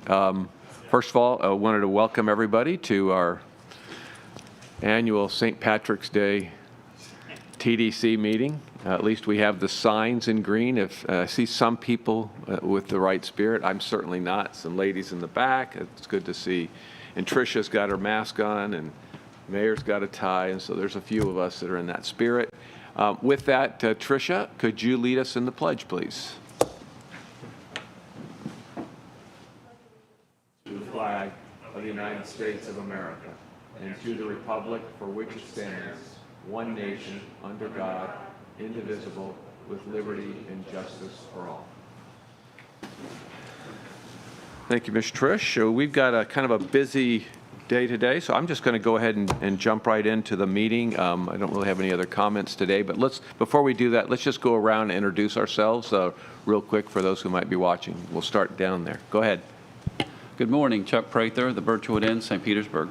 First of all, I wanted to welcome everybody to our annual St. Patrick's Day TDC meeting. At least we have the signs in green. If I see some people with the right spirit, I'm certainly not. Some ladies in the back. It's good to see. And Tricia's got her mask on, and Mayor's got a tie, and so there's a few of us that are in that spirit. With that, Tricia, could you lead us in the pledge, please? To the flag of the United States of America, and to the republic for which it stands, one nation, under God, indivisible, with liberty and justice for all. Thank you, Ms. Trish. We've got a kind of a busy day today, so I'm just going to go ahead and jump right into the meeting. I don't really have any other comments today, but before we do that, let's just go around and introduce ourselves real quick for those who might be watching. We'll start down there. Go ahead. Good morning, Chuck Prather, the Birchwood Inn, St. Petersburg.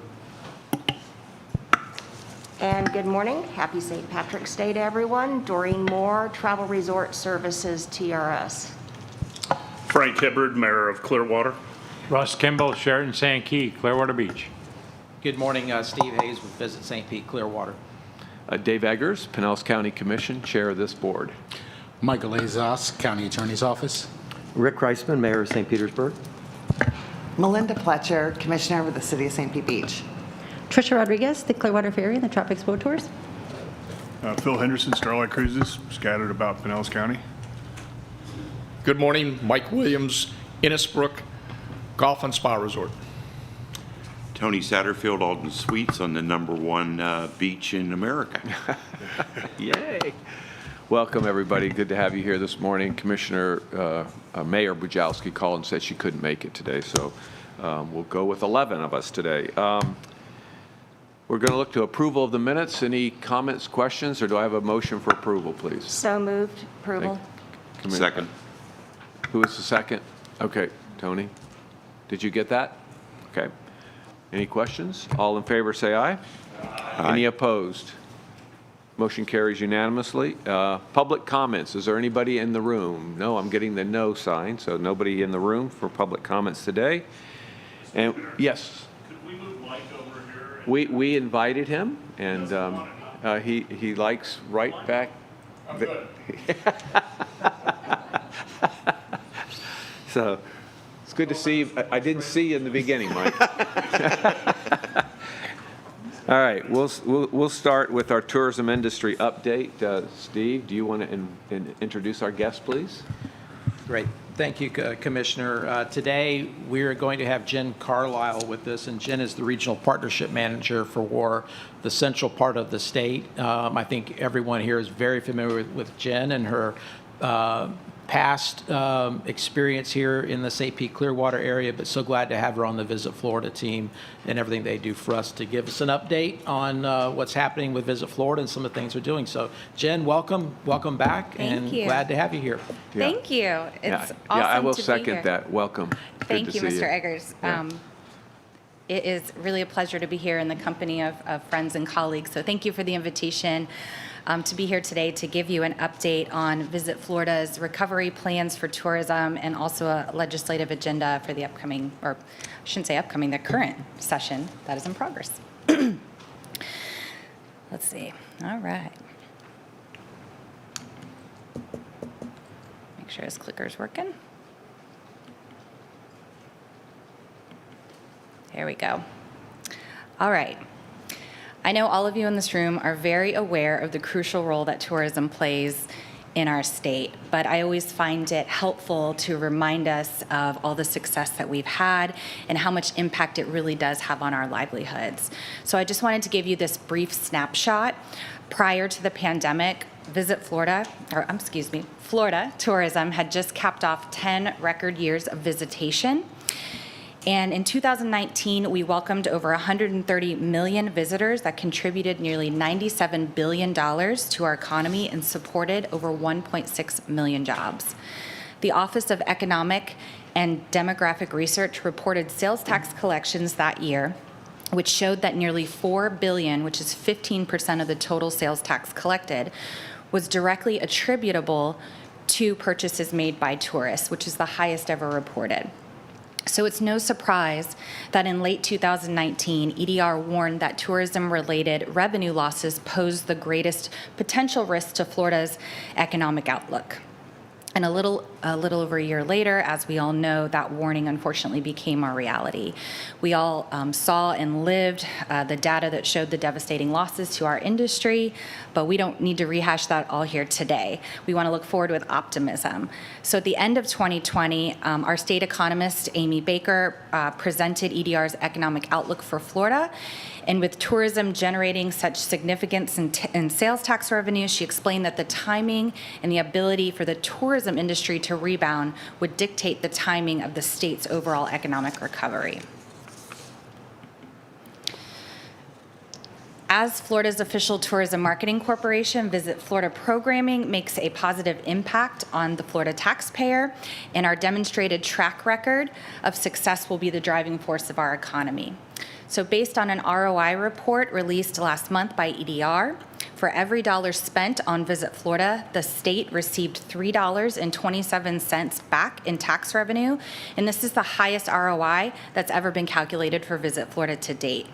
And good morning. Happy St. Patrick's Day to everyone. Doreen Moore, Travel Resort Services, TRS. Frank Hibbard, Mayor of Clearwater. Russ Kimball, Sheraton St. Key, Clearwater Beach. Good morning, Steve Hayes with Visit St. Pete, Clearwater. Dave Eggers, Pinellas County Commission, Chair of this board. Michael Azas, County Attorney's Office. Rick Reisman, Mayor of St. Petersburg. Melinda Pletcher, Commissioner with the City of St. Pete Beach. Tricia Rodriguez, the Clearwater Ferry and the Tropics Boat Tours. Phil Henderson, Starlight Cruises, scattered about Pinellas County. Good morning, Mike Williams, Innisbrook Golf and Spa Resort. Tony Satterfield, Alden Suites on the #1 beach in America. Yay. Welcome, everybody. Good to have you here this morning. Commissioner Mayor Bujalski called and said she couldn't make it today, so we'll go with 11 of us today. We're going to look to approval of the minutes. Any comments, questions, or do I have a motion for approval, please? So moved. Approval. Second. Who is the second? Okay, Tony. Did you get that? Okay. Any questions? All in favor say aye. Aye. Any opposed? Motion carries unanimously. Public comments. Is there anybody in the room? No, I'm getting the no sign, so nobody in the room for public comments today. And yes. Could we move Mike over here? We invited him, and he likes right back. I'm good. So it's good to see you. I didn't see you in the beginning, Mike. All right, we'll start with our tourism industry update. Steve, do you want to introduce our guest, please? Great. Thank you, Commissioner. Today, we're going to have Jen Carlisle with us, and Jen is the Regional Partnership Manager for the central part of the state. I think everyone here is very familiar with Jen and her past experience here in the St. Pete Clearwater area, but so glad to have her on the Visit Florida team and everything they do for us to give us an update on what's happening with Visit Florida and some of the things we're doing. So Jen, welcome back. Thank you. Glad to have you here. Yeah. Thank you. It's awesome I will to second be here. that. Welcome. Thank Good you, to see Mr. Eggers. Yeah. It is really a pleasure to be here in the company of friends and colleagues. So thank you for the invitation to be here today to give you an update on Visit Florida's recovery plans for tourism and also a legislative agenda for the upcoming, or I shouldn't say upcoming, the current session that is in progress. Let's see. All right. Make sure his clicker's working. There we go. All right. I know all of you in this room are very aware of the crucial role that tourism plays in our state, but I always find it helpful to remind us of all the success that we've had and how much impact it really does have on our livelihoods. So I just wanted to give you this brief snapshot. Prior to the pandemic, Florida tourism had just capped off 10 record years of visitation. And in 2019, we welcomed over 130 million visitors that contributed nearly $97 billion to our economy and supported over 1.6 million jobs. The Office of Economic and Demographic Research reported sales tax collections that year, which showed that nearly $4 billion, which is 15% of the total sales tax collected, was directly attributable to purchases made by tourists, which is the highest ever reported. So it's no surprise that in late 2019, EDR warned that tourism-related revenue losses pose the greatest potential risk to Florida's economic outlook. And a little over a year later, as we all know, that warning unfortunately became our reality. We all saw and lived the data that showed the devastating losses to our industry, but we don't need to rehash that all here today. We want to look forward with optimism. So at the end of 2020, our state economist, Amy Baker, presented EDR's economic outlook for Florida. And with tourism generating such significance in sales tax revenue, she explained that the timing and the ability for the tourism industry to rebound would dictate the timing of the state's overall economic recovery. As Florida's official tourism marketing corporation, Visit Florida programming makes a positive impact on the Florida taxpayer, and our demonstrated track record of success will be the driving force of our economy. So based on an ROI report released last month by EDR, for every dollar spent on Visit Florida, the state received $3.27 back in tax revenue, and this is the highest ROI that's ever been calculated for Visit Florida to date.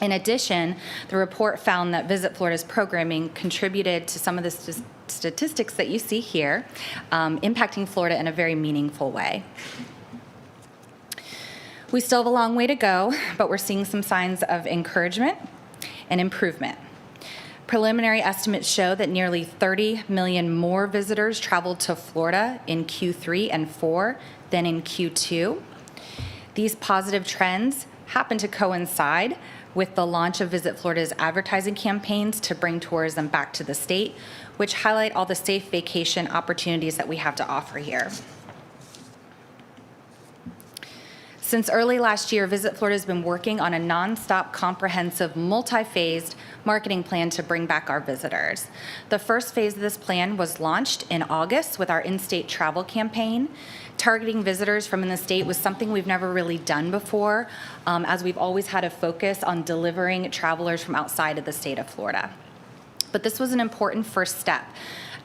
In addition, the report found that Visit Florida's programming contributed to some of the statistics that you see here, impacting Florida in a very meaningful way. We still have a long way to go, but we're seeing some signs of encouragement and improvement. Preliminary estimates show that nearly 30 million more visitors traveled to Florida in Q3 and 4 than in Q2. These positive trends happen to coincide with the launch of Visit Florida's advertising campaigns to bring tourism back to the state, which highlight all the safe vacation opportunities that we have to offer here. Since early last year, Visit Florida has been working on a nonstop, comprehensive, multi-phased marketing plan to bring back our visitors. The first phase of this plan was launched in August with our in-state travel campaign. Targeting visitors from in the state was something we've never really done before, as we've always had a focus on delivering travelers from outside of the state of Florida. But this was an important first step,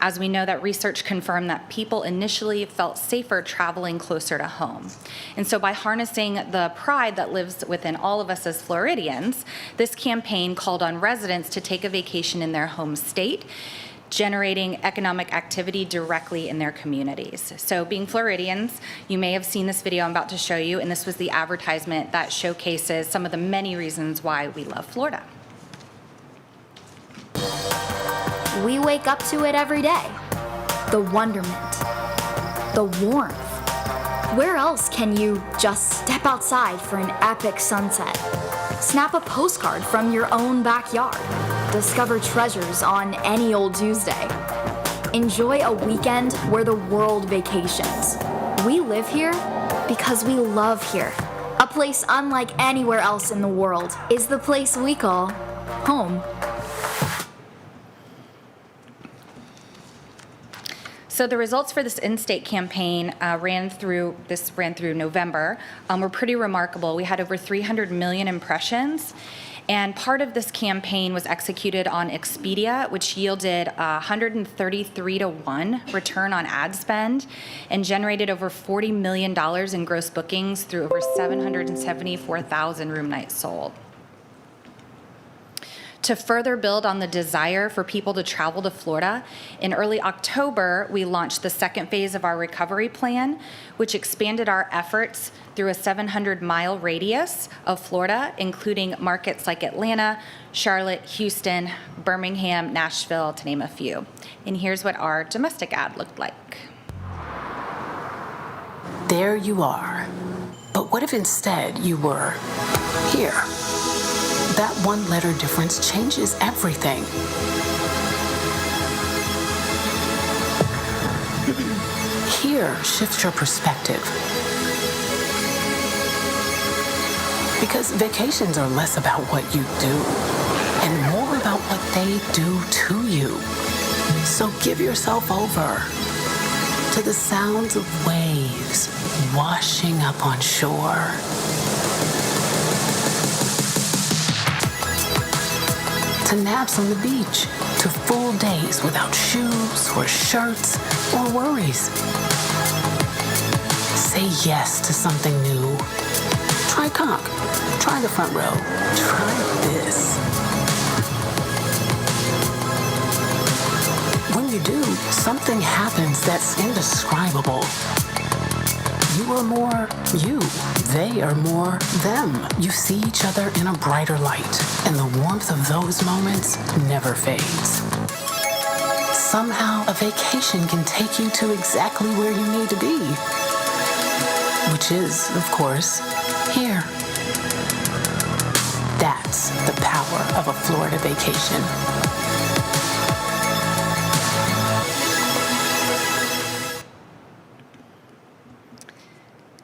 as we know that research confirmed that people initially felt safer traveling closer to home. And so by harnessing the pride that lives within all of us as Floridians, this campaign called on residents to take a vacation in their home state, generating economic activity directly in their communities. So being Floridians, you may have seen this video I'm about to show you, and this was the advertisement that showcases some of the many reasons why we love Florida. We wake up to it every day. The wonderment, the warmth. Where else can you just step outside for an epic sunset? Snap a postcard from your own backyard. Discover treasures on any old Tuesday. Enjoy a weekend where the world vacations. We live here because we love here. A place unlike anywhere else in the world is the place we call home. So the results for this in-state campaign ran through November, were pretty remarkable. We had over 300 million impressions, and part of this campaign was executed on Expedia, which yielded 133-to-1 return on ad spend and generated over $40 million in gross bookings through over 774,000 room nights sold. To further build on the desire for people to travel to Florida, in early October, we launched the second phase of our recovery plan, which expanded our efforts through a 700-mile radius of Florida, including markets like Atlanta, Charlotte, Houston, Birmingham, Nashville, to name a few. And here's what our domestic ad looked like. There you are. But what if instead you were here? That one-letter difference changes everything. Here shifts your perspective. Because vacations are less about what you do and more about what they do to you. So give yourself over to the sounds of waves washing up on shore. To naps on the beach, to full days without shoes or shirts or worries. Say yes to something new. Try conch. Try the front row. Try this. When you do, something happens that's indescribable. You are more you. They are more them. You see each other in a brighter light, and the warmth of those moments never fades. Somehow, a vacation can take you to exactly where you need to be, which is, of course, here. That's the power of a Florida vacation.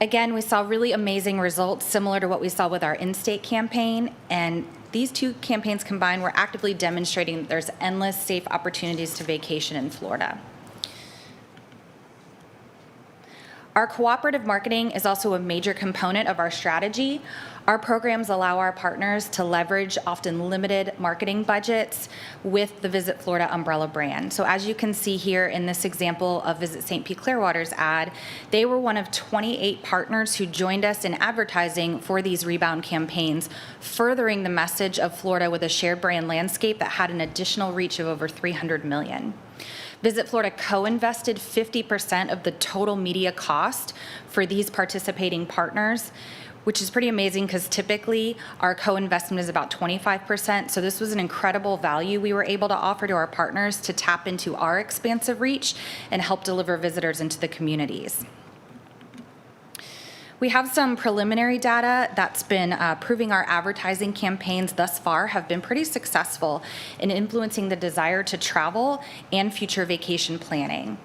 Again, we saw really amazing results similar to what we saw with our in-state campaign, and these two campaigns combined were actively demonstrating that there's endless safe opportunities to vacation in Florida. Our cooperative marketing is also a major component of our strategy. Our programs allow our partners to leverage often limited marketing budgets with the Visit Florida umbrella brand. So as you can see here in this example of Visit St. Pete Clearwater's ad, they were one of 28 partners who joined us in advertising for these rebound campaigns, furthering the message of Florida with a shared brand landscape that had an additional reach of over 300 million. Visit Florida co-invested 50% of the total media cost for these participating partners, which is pretty amazing because typically our co-investment is about 25%. So this was an incredible value we were able to offer to our partners to tap into our expansive reach and help deliver visitors into the communities. We have some preliminary data that's been proving our advertising campaigns thus far have been pretty successful in influencing the desire to travel and future vacation planning.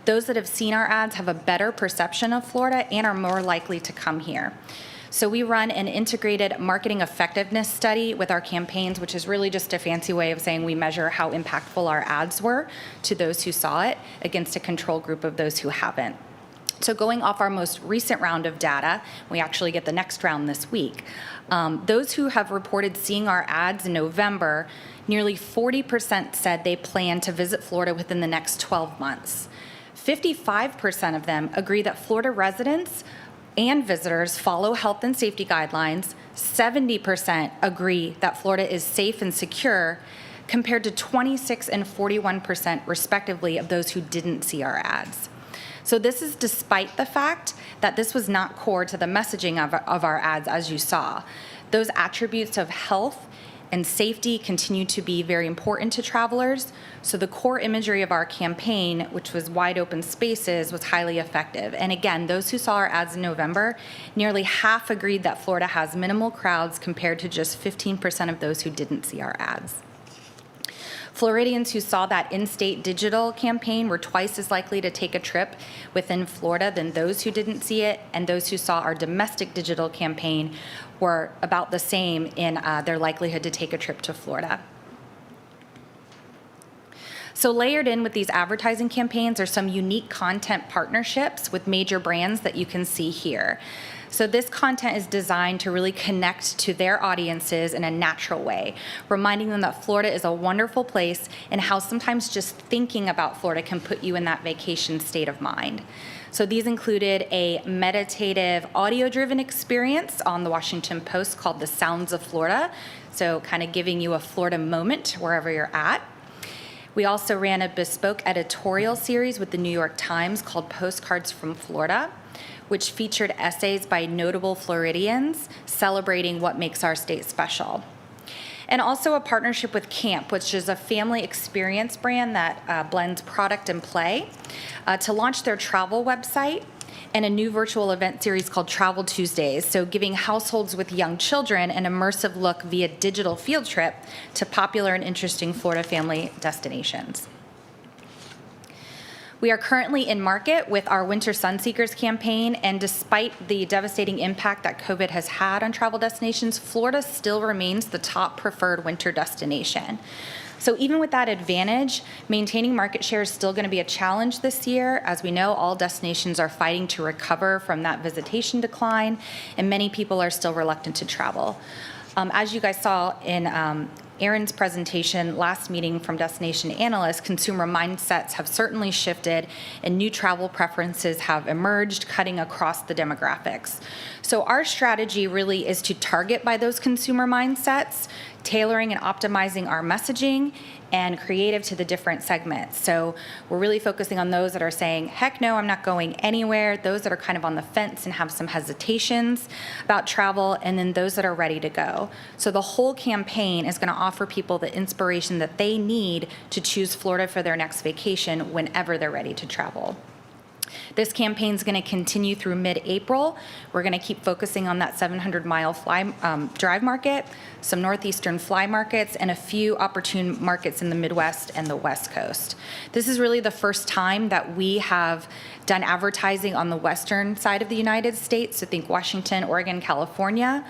Those that have seen our ads have a better perception of Florida and are more likely to come here. So we run an integrated marketing effectiveness study with our campaigns, which is really just a fancy way of saying we measure how impactful our ads were to those who saw it against a control group of those who haven't. So going off our most recent round of data, we actually get the next round this week. Those who have reported seeing our ads in November, nearly 40% said they plan to visit Florida within the next 12 months. 55% of them agree that Florida residents and visitors follow health and safety guidelines. 70% agree that Florida is safe and secure, compared to 26 and 41% respectively of those who didn't see our ads. So this is despite the fact that this was not core to the messaging of our ads, as you saw. Those attributes of health and safety continue to be very important to travelers. So the core imagery of our campaign, which was wide open spaces, was highly effective. And again, those who saw our ads in November, nearly half agreed that Florida has minimal crowds compared to just 15% of those who didn't see our ads. Floridians who saw that in-state digital campaign were twice as likely to take a trip within Florida than those who didn't see it, and those who saw our domestic digital campaign were about the same in their likelihood to take a trip to Florida. So layered in with these advertising campaigns are some unique content partnerships with major brands that you can see here. So this content is designed to really connect to their audiences in a natural way, reminding them that Florida is a wonderful place and how sometimes just thinking about Florida can put you in that vacation state of mind. So these included a meditative audio-driven experience on the Washington Post called The Sounds of Florida, so kind of giving you a Florida moment wherever you're at. We also ran a bespoke editorial series with the New York Times called Postcards from Florida, which featured essays by notable Floridians celebrating what makes our state special. And also a partnership with Camp, which is a family experience brand that blends product and play, to launch their travel website and a new virtual event series called Travel Tuesdays, so giving households with young children an immersive look via digital field trip to popular and interesting Florida family destinations. We are currently in market with our Winter Sunseekers campaign, and despite the devastating impact that COVID has had on travel destinations, Florida still remains the top preferred winter destination. So even with that advantage, maintaining market share is still going to be a challenge this year. As we know, all destinations are fighting to recover from that visitation decline, and many people are still reluctant to travel. As you guys saw in Aaron's presentation last meeting from Destination Analyst, consumer mindsets have certainly shifted and new travel preferences have emerged, cutting across the demographics. So our strategy really is to target by those consumer mindsets, tailoring and optimizing our messaging and creative to the different segments. So we're really focusing on those that are saying, heck no, I'm not going anywhere, those that are kind of on the fence and have some hesitations about travel, and then those that are ready to go. So the whole campaign is going to offer people the inspiration that they need to choose Florida for their next vacation whenever they're ready to travel. This campaign is going to continue through mid-April. We're going to keep focusing on that 700-mile drive market, some northeastern fly markets, and a few opportune markets in the Midwest and the West Coast. This is really the first time that we have done advertising on the western side of the United States, so think Washington, Oregon, California.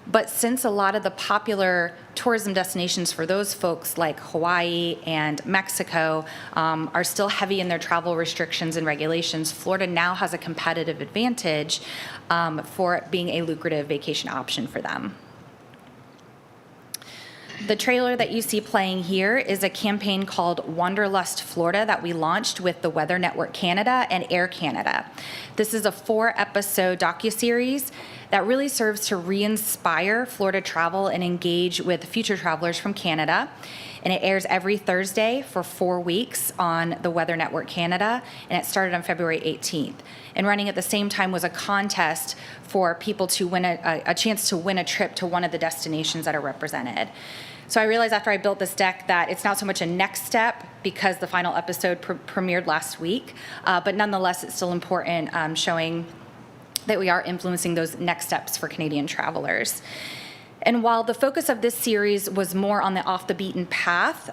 But since a lot of the popular tourism destinations for those folks like Hawaii and Mexico are still heavy in their travel restrictions and regulations, Florida now has a competitive advantage for being a lucrative vacation option for them. The trailer that you see playing here is a campaign called Wanderlust Florida that we launched with the Weather Network Canada and Air Canada. This is a 4-episode docuseries that really serves to re-inspire Florida travel and engage with future travelers from Canada. And it airs every Thursday for 4 weeks on the Weather Network Canada, and it started on February 18th. And running at the same time was a contest for people to win a chance to win a trip to one of the destinations that are represented. So I realized after I built this deck that it's not so much a next step because the final episode premiered last week, but nonetheless it's still important showing that we are influencing those next steps for Canadian travelers. And while the focus of this series was more on the off-the-beaten-path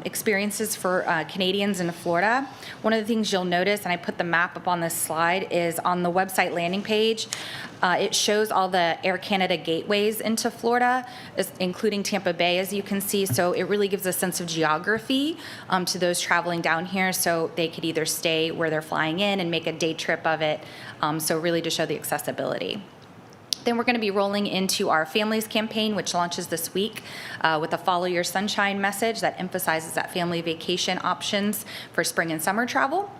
experiences for Canadians in Florida, one of the things you'll notice, and I put the map up on this slide, is on the website landing page, it shows all the Air Canada gateways into Florida, including Tampa Bay, as you can see. So it really gives a sense of geography to those traveling down here, so they could either stay where they're flying in and make a day trip of it, so really to show the accessibility. Then we're going to be rolling into our Families campaign, which launches this week with a Follow Your Sunshine message that emphasizes that family vacation options for spring and summer travel.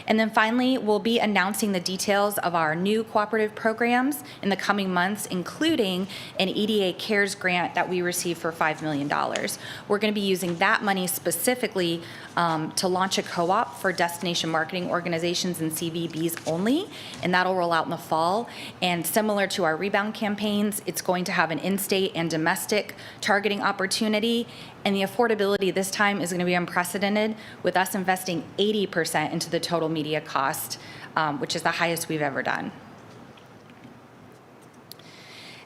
And then finally, we'll be announcing the details of our new cooperative programs in the coming months, including an EDA CARES grant that we received for $5 million. We're going to be using that money specifically to launch a co-op for destination marketing organizations and CVBs only, and that'll roll out in the fall. And similar to our rebound campaigns, it's going to have an in-state and domestic targeting opportunity. And the affordability this time is going to be unprecedented, with us investing 80% into the total media cost, which is the highest we've ever done.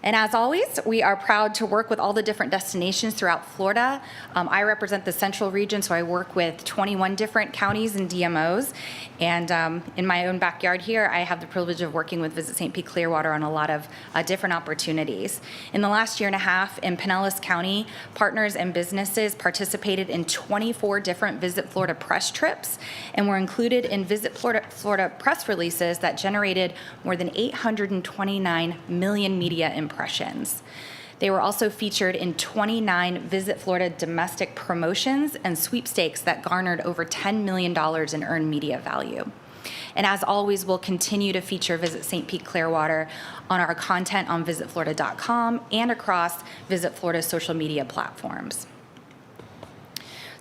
And as always, we are proud to work with all the different destinations throughout Florida. I represent the central region, so I work with 21 different counties and DMOs. And in my own backyard here, I have the privilege of working with Visit St. Pete Clearwater on a lot of different opportunities. In the last year and a half in Pinellas County, partners and businesses participated in 24 different Visit Florida press trips, and were included in Visit Florida press releases that generated more than 829 million media impressions. They were also featured in 29 Visit Florida domestic promotions and sweepstakes that garnered over $10 million in earned media value. And as always, we'll continue to feature Visit St. Pete Clearwater on our content on visitflorida.com and across Visit Florida's social media platforms.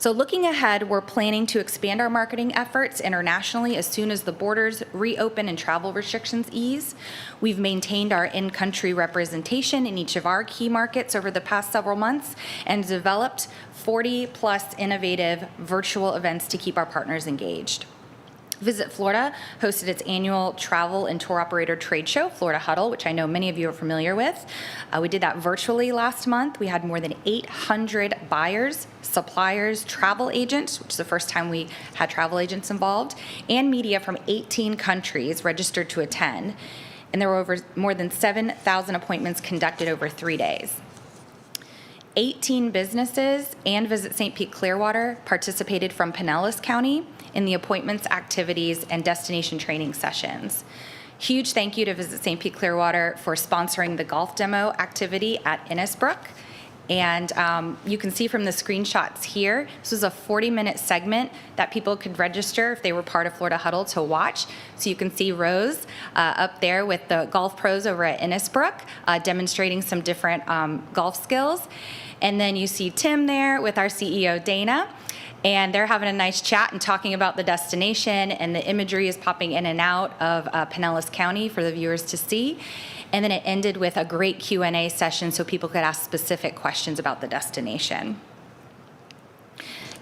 So looking ahead, we're planning to expand our marketing efforts internationally as soon as the borders reopen and travel restrictions ease. We've maintained our in-country representation in each of our key markets over the past several months and developed 40+ innovative virtual events to keep our partners engaged. Visit Florida hosted its annual travel and tour operator trade show, Florida Huddle, which I know many of you are familiar with. We did that virtually last month. We had more than 800 buyers, suppliers, travel agents, which is the first time we had travel agents involved, and media from 18 countries registered to attend. And there were more than 7,000 appointments conducted over 3 days. 18 businesses and Visit St. Pete Clearwater participated from Pinellas County in the appointments, activities, and destination training sessions. Huge thank you to Visit St. Pete Clearwater for sponsoring the golf demo activity at Innisbrook. And you can see from the screenshots here, this was a 40-minute segment that people could register if they were part of Florida Huddle to watch. So you can see Rose up there with the golf pros over at Innisbrook demonstrating some different golf skills. And then you see Tim there with our CEO, Dana. And they're having a nice chat and talking about the destination, and the imagery is popping in and out of Pinellas County for the viewers to see. And then it ended with a great Q&A session so people could ask specific questions about the destination.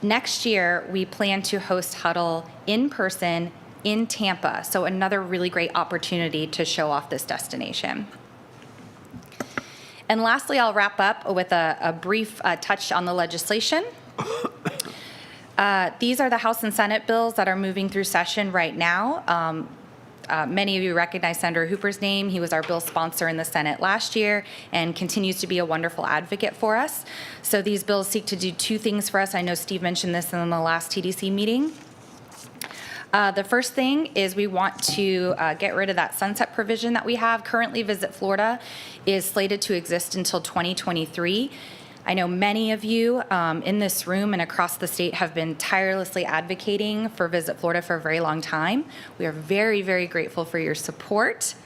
Next year, we plan to host Huddle in person in Tampa, so another really great opportunity to show off this destination. And lastly, I'll wrap up with a brief touch on the legislation. These are the House and Senate bills that are moving through session right now. Many of you recognize Senator Hooper's name. He was our bill sponsor in the Senate last year and continues to be a wonderful advocate for us. So these bills seek to do two things for us. I know Steve mentioned this in the last TDC meeting. The first thing is we want to get rid of that sunset provision that we have. Currently, Visit Florida is slated to exist until 2023. I know many of you in this room and across the state have been tirelessly advocating for Visit Florida for a very long time. We are very, very grateful for your support.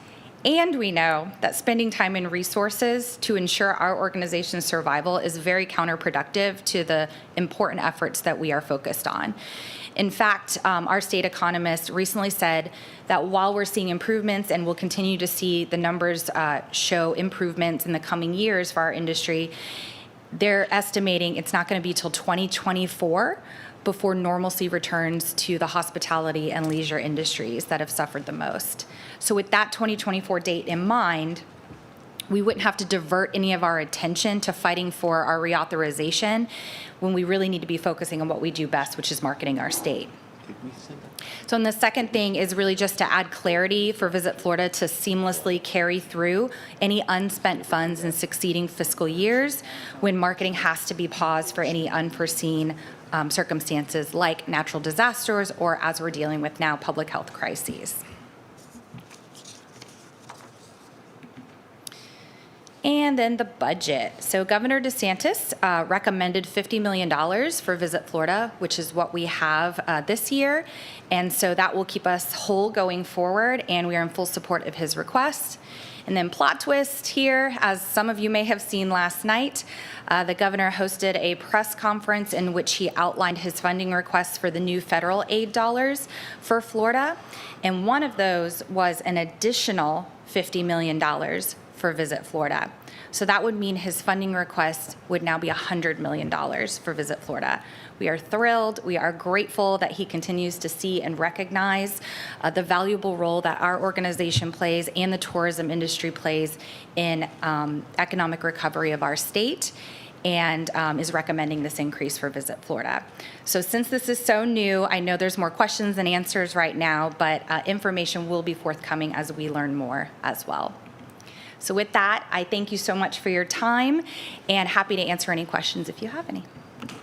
And we know that spending time and resources to ensure our organization's survival is very counterproductive to the important efforts that we are focused on. In fact, our state economist recently said that while we're seeing improvements and we'll continue to see the numbers show improvements in the coming years for our industry, they're estimating it's not going to be till 2024 before normalcy returns to the hospitality and leisure industries that have suffered the most. So with that 2024 date in mind, we wouldn't have to divert any of our attention to fighting for our reauthorization when we really need to be focusing on what we do best, which is marketing our state. So and the second thing is really just to add clarity for Visit Florida to seamlessly carry through any unspent funds in succeeding fiscal years when marketing has to be paused for any unforeseen circumstances like natural disasters or, as we're dealing with now, public health crises. And then the budget. So Governor DeSantis recommended $50 million for Visit Florida, which is what we have this year. And so that will keep us whole going forward, and we are in full support of his request. And then plot twist here, as some of you may have seen last night, the governor hosted a press conference in which he outlined his funding requests for the new federal aid dollars for Florida. And one of those was an additional $50 million for Visit Florida. So that would mean his funding request would now be $100 million for Visit Florida. We are thrilled. We are grateful that he continues to see and recognize the valuable role that our organization plays and the tourism industry plays in economic recovery of our state, and is recommending this increase for Visit Florida. So since this is so new, I know there's more questions than answers right now, but information will be forthcoming as we learn more as well. So with that, I thank you so much for your time, and happy to answer any questions if you have any.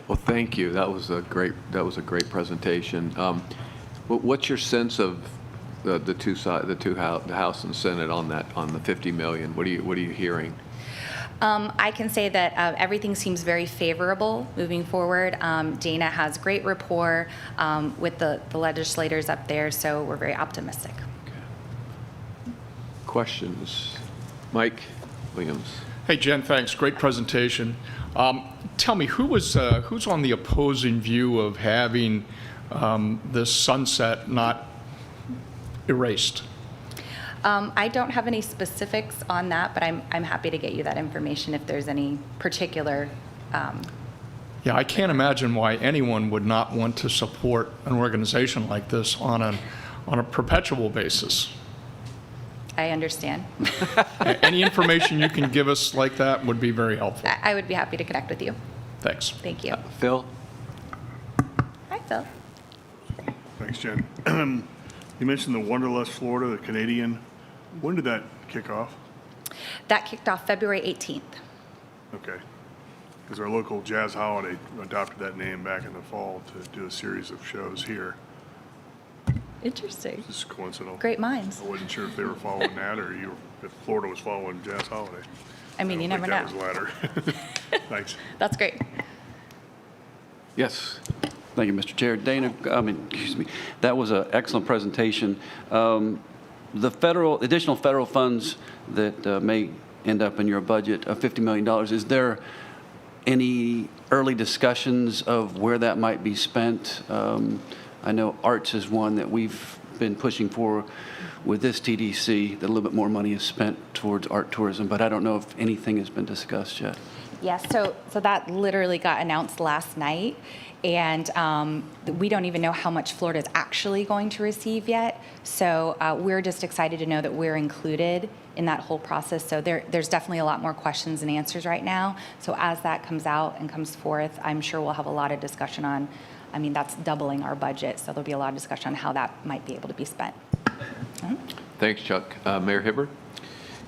Well, thank you. That was a great presentation. What's your sense of the House and Senate on the $50 million? What are you hearing? I can say that everything seems very favorable moving forward. Dana has great rapport with the legislators up there, so we're very optimistic. Okay. Questions? Mike Williams. Hey, Jen, thanks. Great presentation. Tell me, who's on the opposing view of having this sunset not erased? I don't have any specifics on that, but I'm happy to get you that information if there's any particular. Yeah, I can't imagine why anyone would not want to support an organization like this on a perpetual basis. I understand. Any information you can give us like that would be very helpful. I would be happy to connect with you. Thanks. Thank you. Phil? Hi, Phil. Thanks, Jen. You mentioned the Wanderlust Florida, the Canadian. When did that kick off? That kicked off February 18th. Okay. Because our local jazz holiday adopted that name back in the fall to do a series of shows here. Interesting. This is coincidental. Great minds. I wasn't sure if they were following that or if Florida was following jazz holiday. I mean, you never know. That was the latter. Thanks. That's great. Yes. Thank you, Mr. Chair. Dana, excuse me, that was an excellent presentation. The additional federal funds that may end up in your budget of $50 million, is there any early discussions of where that might be spent? I know arts is one that we've been pushing for with this TDC, that a little bit more money is spent towards art tourism, but I don't know if anything has been discussed yet. Yes, so that literally got announced last night, and we don't even know how much Florida is actually going to receive yet. So we're just excited to know that we're included in that whole process. So there's definitely a lot more questions and answers right now. So as that comes out and comes forth, I'm sure we'll have a lot of discussion on, I mean, that's doubling our budget, so there'll be a lot of discussion on how that might be able to be spent. Thanks, Chuck. Mayor Hibbert?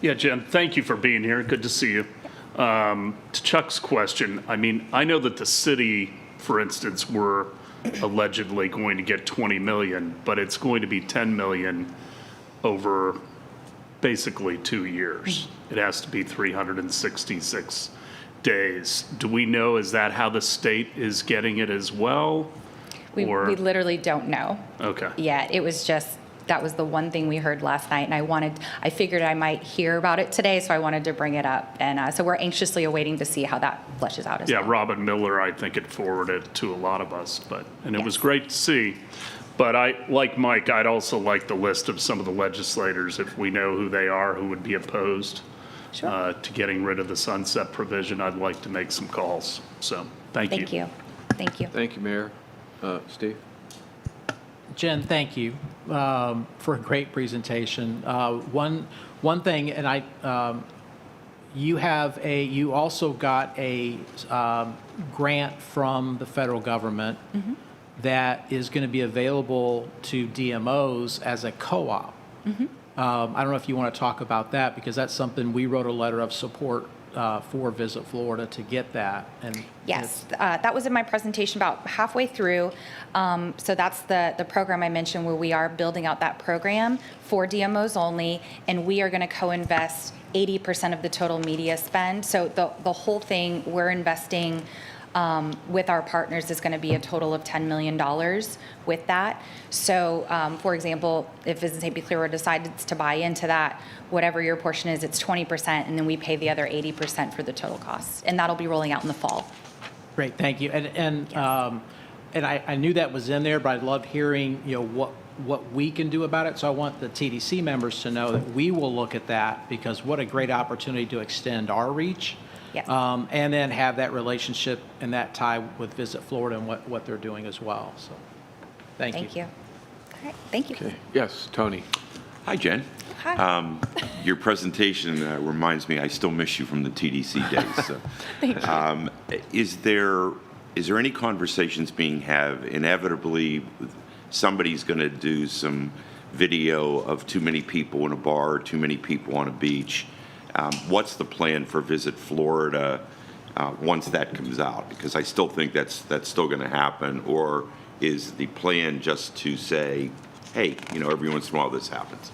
Yeah, Jen, thank you for being here. Good to see you. To Chuck's question, I mean, I know that the city, for instance, were allegedly going to get 20 million, but it's going to be 10 million over basically 2 years. It has to be 366 days. Do we know, is that how the state is getting it as well? We literally don't know. Okay. Yeah, it was just, that was the one thing we heard last night, and I figured I might hear about it today, so I wanted to bring it up. And so we're anxiously awaiting to see how that fleshes out as well. Yeah, Robin Miller, I think it forwarded to a lot of us, and it was great to see. But like Mike, I'd also like the list of some of the legislators, if we know who they are, who would be opposed to getting rid of the sunset provision. I'd like to make some calls. So, thank you. Thank you. Thank you. Thank you, Mayor. Steve? Jen, thank you for a great presentation. One thing, and you also got a grant from the federal government that is going to be available to DMOs as a co-op. I don't know if you want to talk about that, because that's something we wrote a letter of support for Visit Florida to get that. And yes, that was in my presentation about halfway through. So that's the program I mentioned, where we are building out that program for DMOs only, and we are going to co-invest 80% of the total media spend. So the whole thing we're investing with our partners is going to be a total of $10 million with that. So, for example, if Visit St. Clearwater decides to buy into that, whatever your portion is, it's 20%, and then we pay the other 80% for the total cost. And that'll be rolling out in the fall. Great, thank you. And I knew that was in there, but I love hearing what we can do about it. So I want the TDC members to know that we will look at that, because what a great opportunity to extend our reach. Yes. And then have that relationship and that tie with Visit Florida and what they're doing as well. So, thank you. Thank you. All right, thank you. Okay. Yes, Tony? Hi, Jen. Hi. Your presentation reminds me, I still miss you from the TDC days. So. Thank you. Is there any conversations being had? Inevitably, somebody's going to do some video of too many people in a bar, too many people on a beach. What's the plan for Visit Florida once that comes out? Because I still think that's still going to happen. Or is the plan just to say, hey, every once in a while this happens?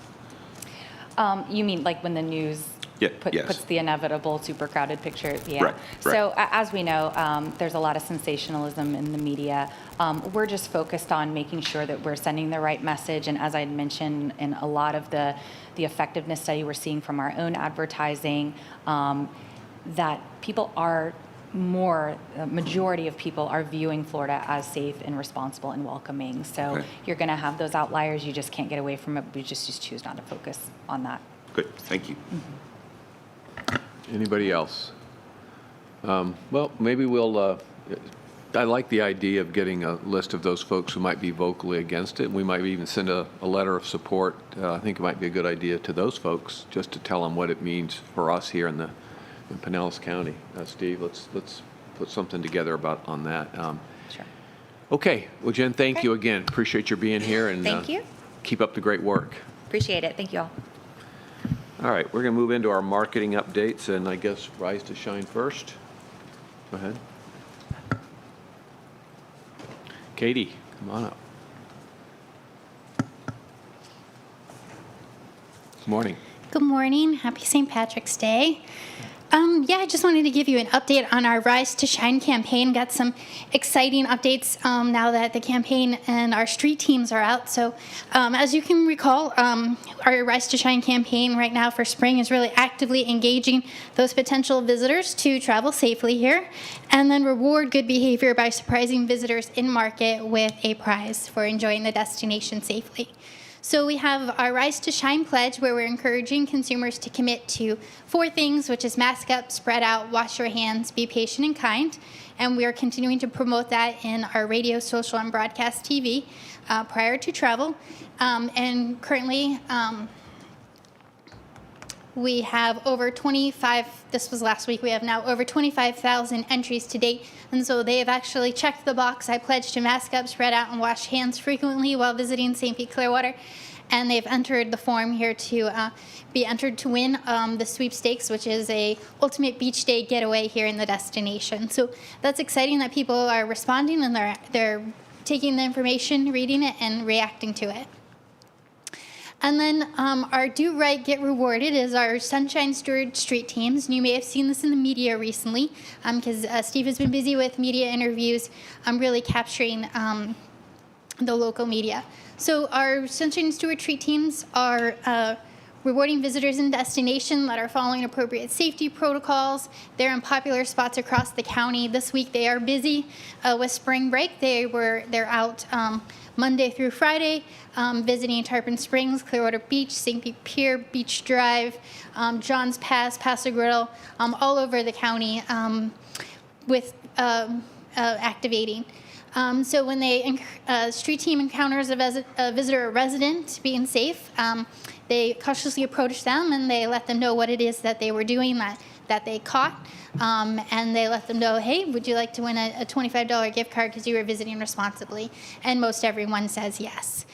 You mean like when the news puts the inevitable super crowded picture? Yeah. Right. So as we know, there's a lot of sensationalism in the media. We're just focused on making sure that we're sending the right message. And as I mentioned, in a lot of the effectiveness study we're seeing from our own advertising, that people are majority of people are viewing Florida as safe and responsible and welcoming. So you're going to have those outliers. You just can't get away from it. We just choose not to focus on that. Good. Thank you. Anybody else? Well, maybe we'll, I like the idea of getting a list of those folks who might be vocally against it. We might even send a letter of support. I think it might be a good idea to those folks, just to tell them what it means for us here in Pinellas County. Steve, let's put something together on that. Sure. Okay. Well, Jen, thank you again. Appreciate your being here, and thank you. Keep up the great work. Appreciate it. Thank you all. All right, we're going to move into our marketing updates, and I guess Rise to Shine first. Go ahead. Katie, come on up. Good morning. Good morning. Happy St. Patrick's Day. Yeah, I just wanted to give you an update on our Rise to Shine campaign. Got some exciting updates now that the campaign and our street teams are out. So as you can recall, our Rise to Shine campaign right now for spring is really actively engaging those potential visitors to travel safely here and then reward good behavior by surprising visitors in market with a prize for enjoying the destination safely. So we have our Rise to Shine pledge, where we're encouraging consumers to commit to 4 things, which is mask up, spread out, wash your hands, be patient and kind. And we are continuing to promote that in our radio, social, and broadcast TV prior to travel. And currently, we have over 25, this was last week, we have now over 25,000 entries to date. And so they have actually checked the box, I pledge to mask up, spread out, and wash hands frequently while visiting St. Pete Clearwater. And they've entered the form here to be entered to win the sweepstakes, which is a ultimate beach day getaway here in the destination. So that's exciting that people are responding and they're taking the information, reading it, and reacting to it. And then our Do Right, Get Rewarded is our Sunshine Steward street teams. And you may have seen this in the media recently because Steve has been busy with media interviews, really capturing the local media. So our Sunshine Steward street teams are rewarding visitors in destination that are following appropriate safety protocols. They're in popular spots across the county. This week they are busy with spring break. They're out Monday through Friday, visiting Tarpon Springs, Clearwater Beach, St. Pete Pier, Beach Drive, Johns Pass, Paso Griddle, all over the county with activating. So when the street team encounters a visitor or resident being safe, they cautiously approach them and they let them know what it is that they were doing that they caught. And they let them know, hey, would you like to win a $25 gift card because you were visiting responsibly? And most everyone says yes.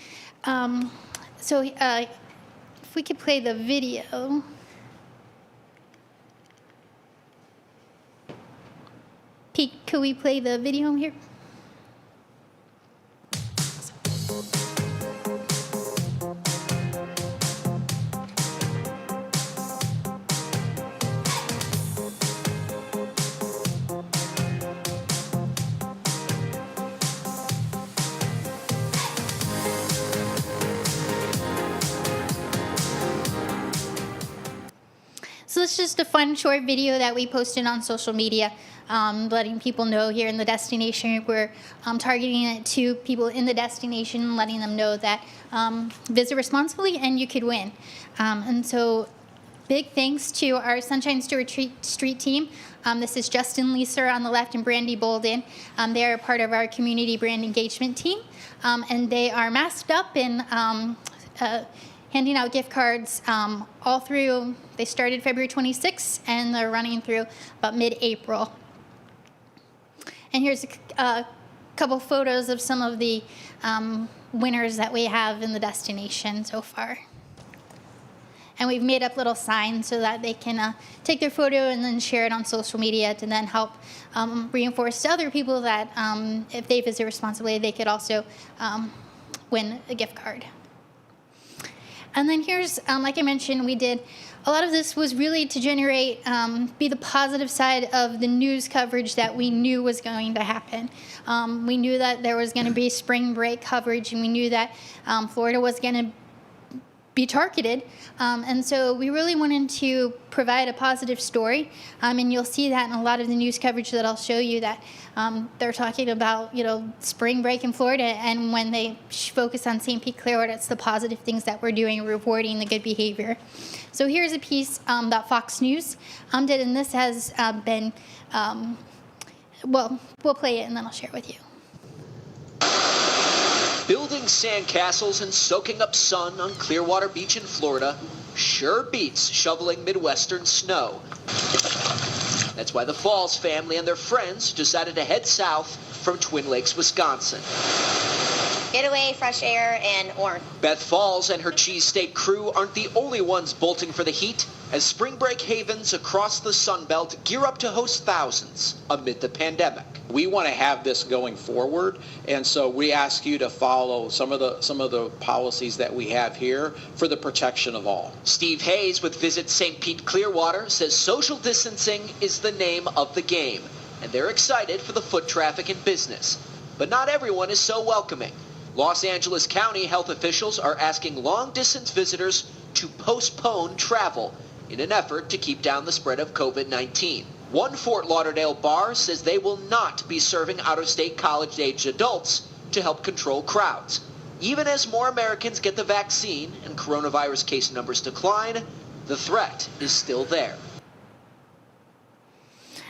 So if we could play the video. Pete, could we play the video here? So it's just a fun short video that we posted on social media, letting people know here in the destination. We're targeting it to people in the destination, letting them know that visit responsibly and you could win. And so big thanks to our Sunshine Steward street team. This is Justin Leeser on the left and Brandy Bolden. They are part of our community brand engagement team. And they are masked up and handing out gift cards all through. They started February 26th and they're running through about mid-April. And here's a couple photos of some of the winners that we have in the destination so far. And we've made up little signs so that they can take their photo and then share it on social media to then help reinforce to other people that if they visit responsibly, they could also win a gift card. And then here's, like I mentioned, we did, a lot of this was really to generate, be the positive side of the news coverage that we knew was going to happen. We knew that there was going to be spring break coverage, and we knew that Florida was going to be targeted. And so we really wanted to provide a positive story. And you'll see that in a lot of the news coverage that I'll show you, that they're talking about, spring break in Florida. And when they focus on St. Pete Clearwater, it's the positive things that we're doing, rewarding the good behavior. So here's a piece that Fox News did, and this has been, well, we'll play it and then I'll share it with you. Building sandcastles and soaking up sun on Clearwater Beach in Florida sure beats shoveling Midwestern snow. That's why the Falls family and their friends decided to head south from Twin Lakes, Wisconsin. getaway, fresh air, and warmth. Beth Falls and her cheesesteak crew aren't the only ones bolting for the heat, as spring break havens across the Sun Belt gear up to host thousands amid the pandemic. We want to have this going forward, and so we ask you to follow some of the policies that we have here for the protection of all. Steve Hayes with Visit St. Pete Clearwater says social distancing is the name of the game, and they're excited for the foot traffic in business. But not everyone is so welcoming. Los Angeles County health officials are asking long-distance visitors to postpone travel in an effort to keep down the spread of COVID-19. One Fort Lauderdale bar says they will not be serving out-of-state college-aged adults to help control crowds. Even as more Americans get the vaccine and coronavirus case numbers decline, the threat is still there.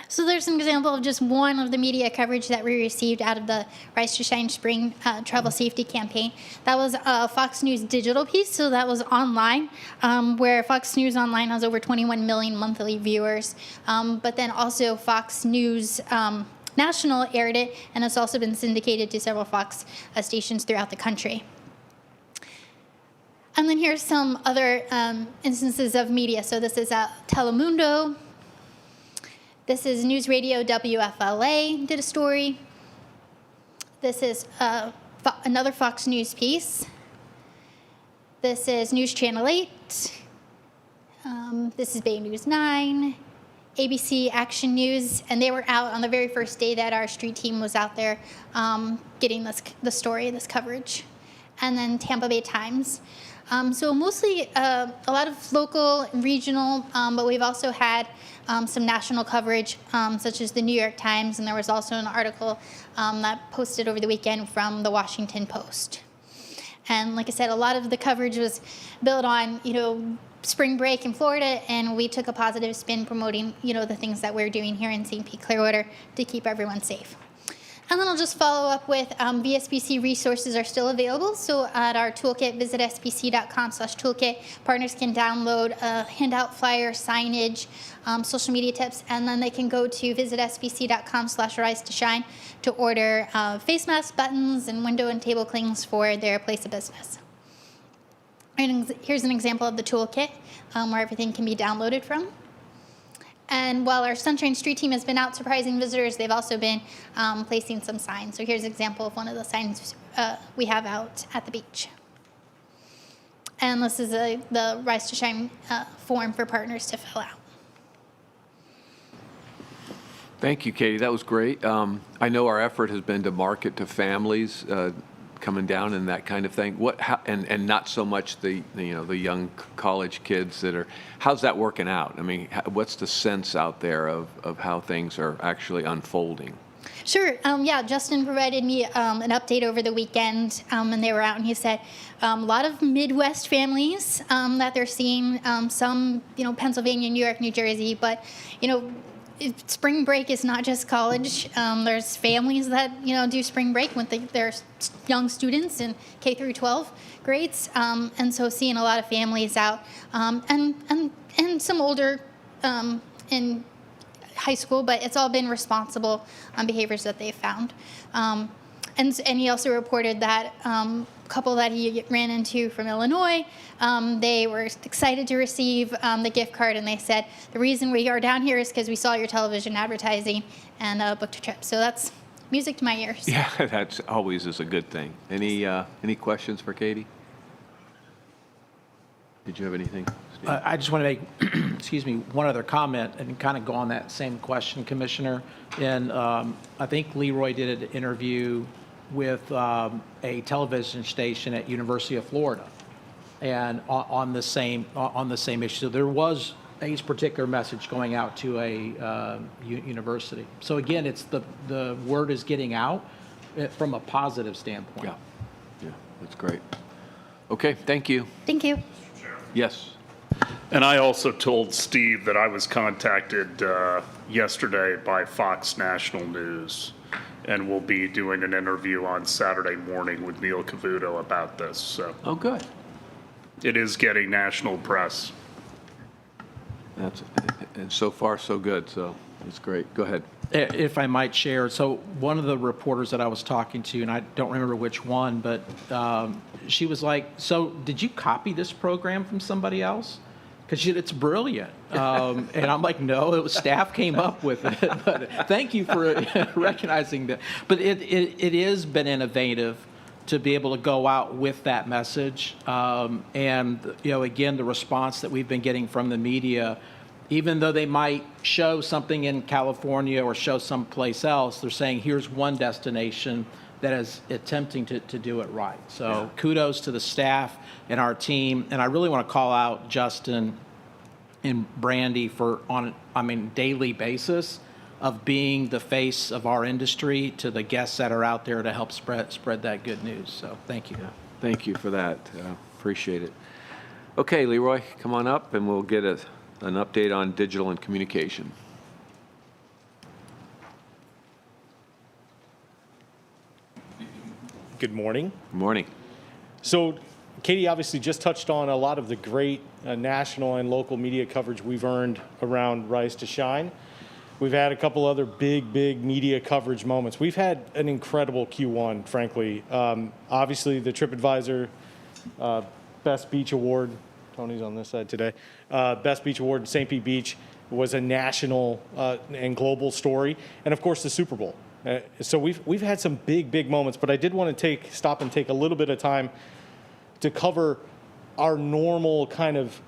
So there's an example of just one of the media coverage that we received out of the Rise to Shine Spring Travel Safety Campaign. That was a Fox News digital piece, so that was online, where Fox News Online has over 21 million monthly viewers. But then also Fox News National aired it, and it's also been syndicated to several Fox stations throughout the country. And then here's some other instances of media. So this is Telemundo. This is News Radio WFLA did a story. This is another Fox News piece. This is News Channel 8. This is Bay News 9. ABC Action News, and they were out on the very first day that our street team was out there getting the story, this coverage. And then Tampa Bay Times. So mostly a lot of local, regional, but we've also had some national coverage, such as the New York Times, and there was also an article that posted over the weekend from the Washington Post. And like I said, a lot of the coverage was built on, spring break in Florida, and we took a positive spin promoting, the things that we're doing here in St. Pete Clearwater to keep everyone safe. And then I'll just follow up with VSBC resources are still available. So at our toolkit, visit sbc.com/toolkit. Partners can download a handout, flyer, signage, social media tips, and then they can go to visit sbc.com/rise to shine to order face masks, buttons, and window and table clings for their place of business. And here's an example of the toolkit where everything can be downloaded from. And while our Sunshine Street team has been out surprising visitors, they've also been placing some signs. So here's an example of one of the signs we have out at the beach. And this is the Rise to Shine form for partners to fill out. Thank you, Katie. That was great. I know our effort has been to market to families coming down and that kind of thing. And not so much the young college kids that are. How's that working out? I mean, what's the sense out there of how things are actually unfolding? Sure. Yeah, Justin provided me an update over the weekend, and they were out, and he said a lot of Midwest families that they're seeing. Some, Pennsylvania, New York, New Jersey, but spring break is not just college. There's families that do spring break with their young students in K through 12 grades, and so seeing a lot of families out, and some older in high school, but it's all been responsible behaviors that they've found. And he also reported that couple that he ran into from Illinois, they were excited to receive the gift card, and they said, the reason we are down here is because we saw your television advertising and booked a trip. So that's music to my ears. Yeah, that's always is a good thing. Any questions for Katie? Did you have anything, Steve? I just want to make, excuse me, one other comment and kind of go on that same question, Commissioner. And I think Leroy did an interview with a television station at University of Florida, and on the same issue. So there was a particular message going out to a university. So again, it's the word is getting out from a positive standpoint. Yeah, that's great. Okay, thank you. Thank you. Yes. And I also told Steve that I was contacted yesterday by Fox National News, and we'll be doing an interview on Saturday morning with Neil Cavuto about this. So. Oh, good. It is getting national press. And so far so good. So it's great. Go ahead. If I might share, so one of the reporters that I was talking to, and I don't remember which one, but she was like, so did you copy this program from somebody else? Because it's brilliant. And I'm like, no, it was staff came up with it. But thank you for recognizing that. But it has been innovative to be able to go out with that message. And, again, the response that we've been getting from the media, even though they might show something in California or show someplace else, they're saying here's one destination that is attempting to do it right. So kudos to the staff and our team. And I really want to call out Justin and Brandy for daily basis of being the face of our industry to the guests that are out there to help spread that good news. So thank you. Thank you for that. Appreciate it. Okay, Leroy, come on up and we'll get an update on digital and communication. Good morning. Good morning. So Katie obviously just touched on a lot of the great national and local media coverage we've earned around Rise to Shine. We've had a couple other big media coverage moments. We've had an incredible Q1, frankly. Obviously, the TripAdvisor Best Beach Award, Tony's on this side today, Best Beach Award in St. Pete Beach was a national and global story. And of course, the Super Bowl. So we've had some big moments, but I did want to stop and take a little bit of time to cover our normal kind of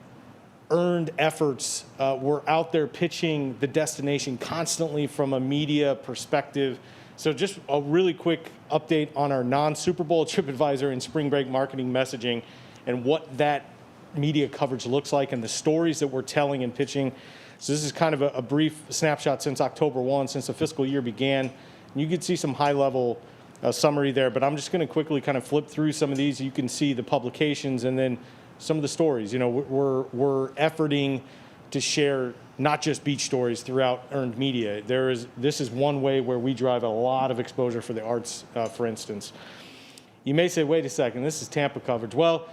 earned efforts. We're out there pitching the destination constantly from a media perspective. So just a really quick update on our non-Super Bowl TripAdvisor and spring break marketing messaging and what that media coverage looks like and the stories that we're telling and pitching. So this is kind of a brief snapshot since October 1, since the fiscal year began. You can see some high-level summary there, but I'm just going to quickly kind of flip through some of these. You can see the publications and then some of the stories. We're efforting to share not just beach stories throughout earned media. This is one way where we drive a lot of exposure for the arts, for instance. You may say, wait a second, this is Tampa coverage. Well,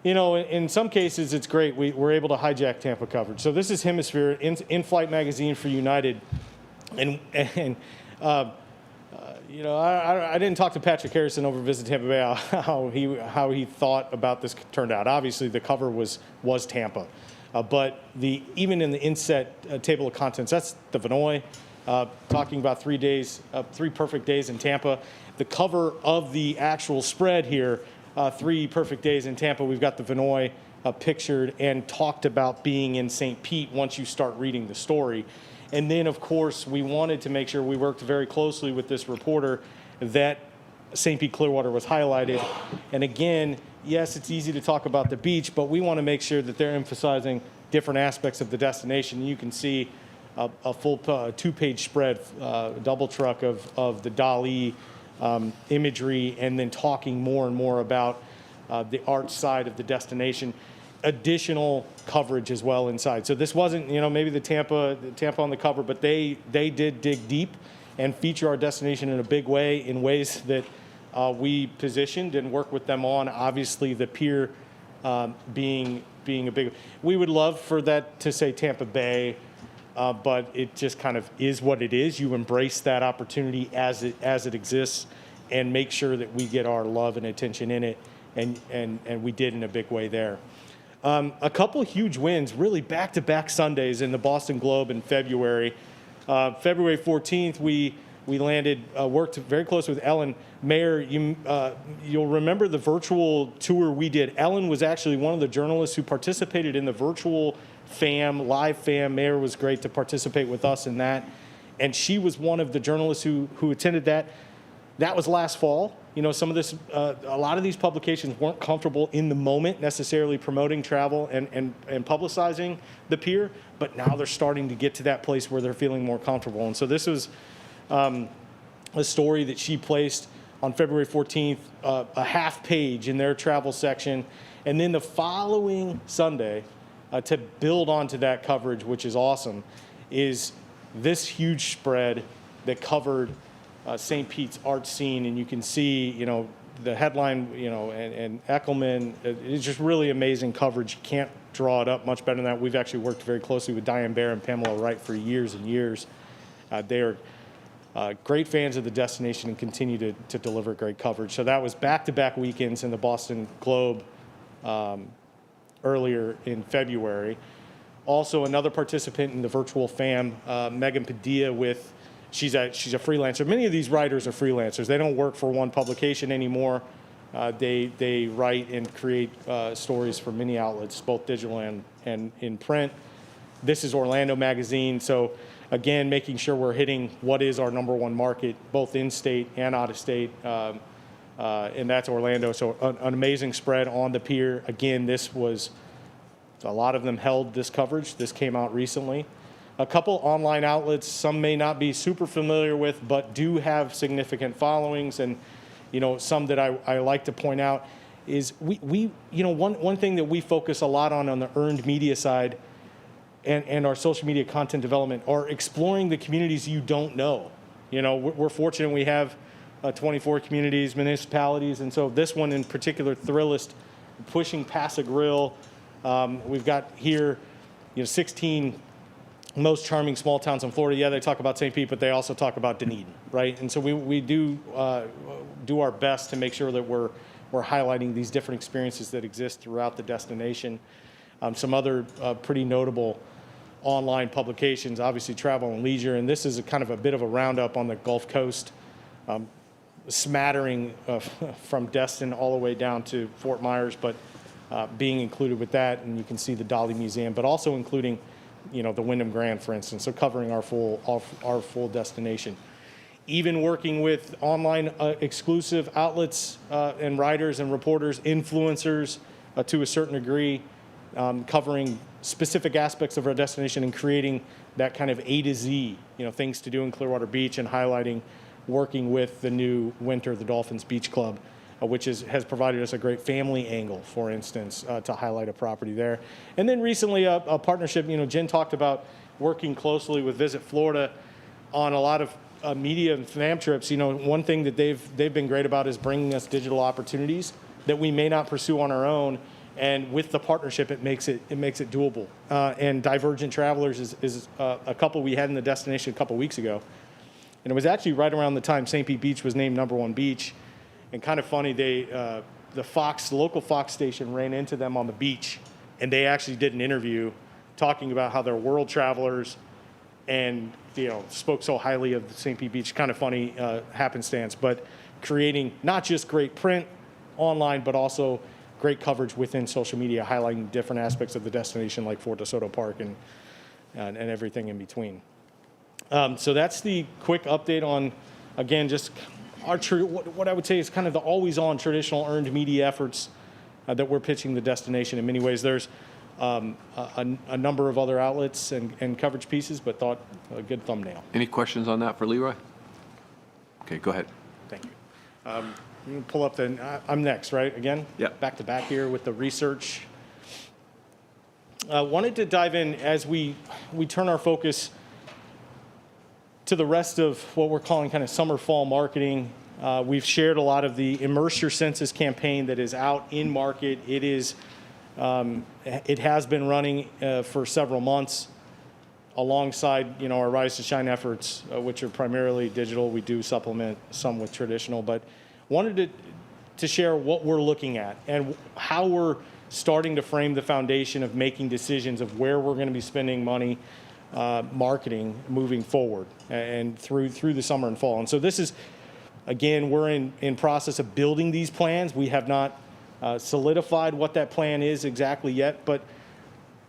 in some cases it's great. We're able to hijack Tampa coverage. So this is Hemisphere, in-flight magazine for United, and I didn't talk to Patrick Harrison over Visit Tampa Bay how he thought about this turned out. Obviously, the cover was Tampa, but even in the inset table of contents, that's the Vinoy talking about 3 days, 3 perfect days in Tampa. The cover of the actual spread here, 3 perfect days in Tampa. We've got the Vinoy pictured and talked about being in St. Pete once you start reading the story. And then, of course, we wanted to make sure we worked very closely with this reporter that St. Pete Clearwater was highlighted. And again, yes, it's easy to talk about the beach, but we want to make sure that they're emphasizing different aspects of the destination. You can see a full 2-page spread, double truck of the Dali imagery, and then talking more and more about the art side of the destination. Additional coverage as well inside. So this wasn't, maybe the Tampa on the cover, but they did dig deep and feature our destination in a big way, in ways that we positioned and worked with them on. Obviously, the pier being a big. We would love for that to say Tampa Bay, but it just kind of is what it is. You embrace that opportunity as it exists, and make sure that we get our love and attention in it, and we did in a big way there. A couple huge wins, really back-to-back Sundays in the Boston Globe in February. February 14th, we landed, worked very close with Ellen. Mayor, you'll remember the virtual tour we did. Ellen was actually one of the journalists who participated in the virtual live FAM. Mayor was great to participate with us in that. And she was one of the journalists who attended that. That was last fall. Some of this, a lot of these publications weren't comfortable in the moment necessarily promoting travel and publicizing the pier, but now they're starting to get to that place where they're feeling more comfortable. And so this was a story that she placed on February 14th, a half page in their travel section. And then the following Sunday, to build onto that coverage, which is awesome, is this huge spread that covered St. Pete's art scene, and you can see, the headline, and Eckelman. It's just really amazing coverage. You can't draw it up much better than that. We've actually worked very closely with Diane Bear and Pamela Wright for years and years. They are great fans of the destination and continue to deliver great coverage. So that was back-to-back weekends in the Boston Globe earlier in February. Also, another participant in the virtual FAM, Megan Padilla, she's a freelancer. Many of these writers are freelancers. They don't work for one publication anymore. They write and create stories for many outlets, both digital and in print. This is Orlando Magazine. So again, making sure we're hitting what is our #1 market, both in-state and out-of-state, and that's Orlando. So an amazing spread on the pier. Again, a lot of them held this coverage. This came out recently. A couple online outlets, some may not be super familiar with, but do have significant followings. And, some that I like to point out is one thing that we focus a lot on the earned media side and our social media content development are exploring the communities you don't know. We're fortunate we have 24 communities, municipalities, and so this one in particular, Thrillist, pushing Paso Grill. We've got here, 16 most charming small towns in Florida. Yeah, they talk about St. Pete, but they also talk about Dunedin, right? And so we do our best to make sure that we're highlighting these different experiences that exist throughout the destination. Some other pretty notable online publications, obviously Travel and Leisure, and this is kind of a bit of a roundup on the Gulf Coast, smattering from Destin all the way down to Fort Myers, but being included with that, and you can see the Dolly Museum, but also including, the Wyndham Grand, for instance, so covering our full destination. Even working with online exclusive outlets and writers and reporters, influencers to a certain degree, covering specific aspects of our destination and creating that kind of A to Z, things to do in Clearwater Beach, and highlighting working with the new Winter, the Dolphins Beach Club, which has provided us a great family angle, for instance, to highlight a property there. And then recently a partnership, Jen talked about working closely with Visit Florida on a lot of media and FAM trips. One thing that they've been great about is bringing us digital opportunities that we may not pursue on our own. And with the partnership, it makes it doable. And Divergent Travelers is a couple we had in the destination a couple weeks ago. And it was actually right around the time St. Pete Beach was named #1 beach. And kind of funny, the local Fox station ran into them on the beach, and they actually did an interview talking about how they're world travelers and, spoke so highly of St. Pete Beach. Kind of funny happenstance, but creating not just great print online, but also great coverage within social media, highlighting different aspects of the destination like Fort DeSoto Park and everything in between. So that's the quick update on, again, just what I would say is kind of the always-on traditional earned media efforts that we're pitching the destination in many ways. There's a number of other outlets and coverage pieces, but thought a good thumbnail. Any questions on that for Leroy? Okay, go ahead. Thank you. You can pull up I'm next, right? Again? Yeah. Back to back here with the research. Wanted to dive in as we turn our focus to the rest of what we're calling kind of summer fall marketing. We've shared a lot of the Immerse Your Senses campaign that is out in market. It has been running for several months alongside our Rise to Shine efforts, which are primarily digital. We do supplement some with traditional, but wanted to share what we're looking at and how we're starting to frame the foundation of making decisions of where we're going to be spending money marketing moving forward and through the summer and fall. And so this is, again, we're in process of building these plans. We have not solidified what that plan is exactly yet, but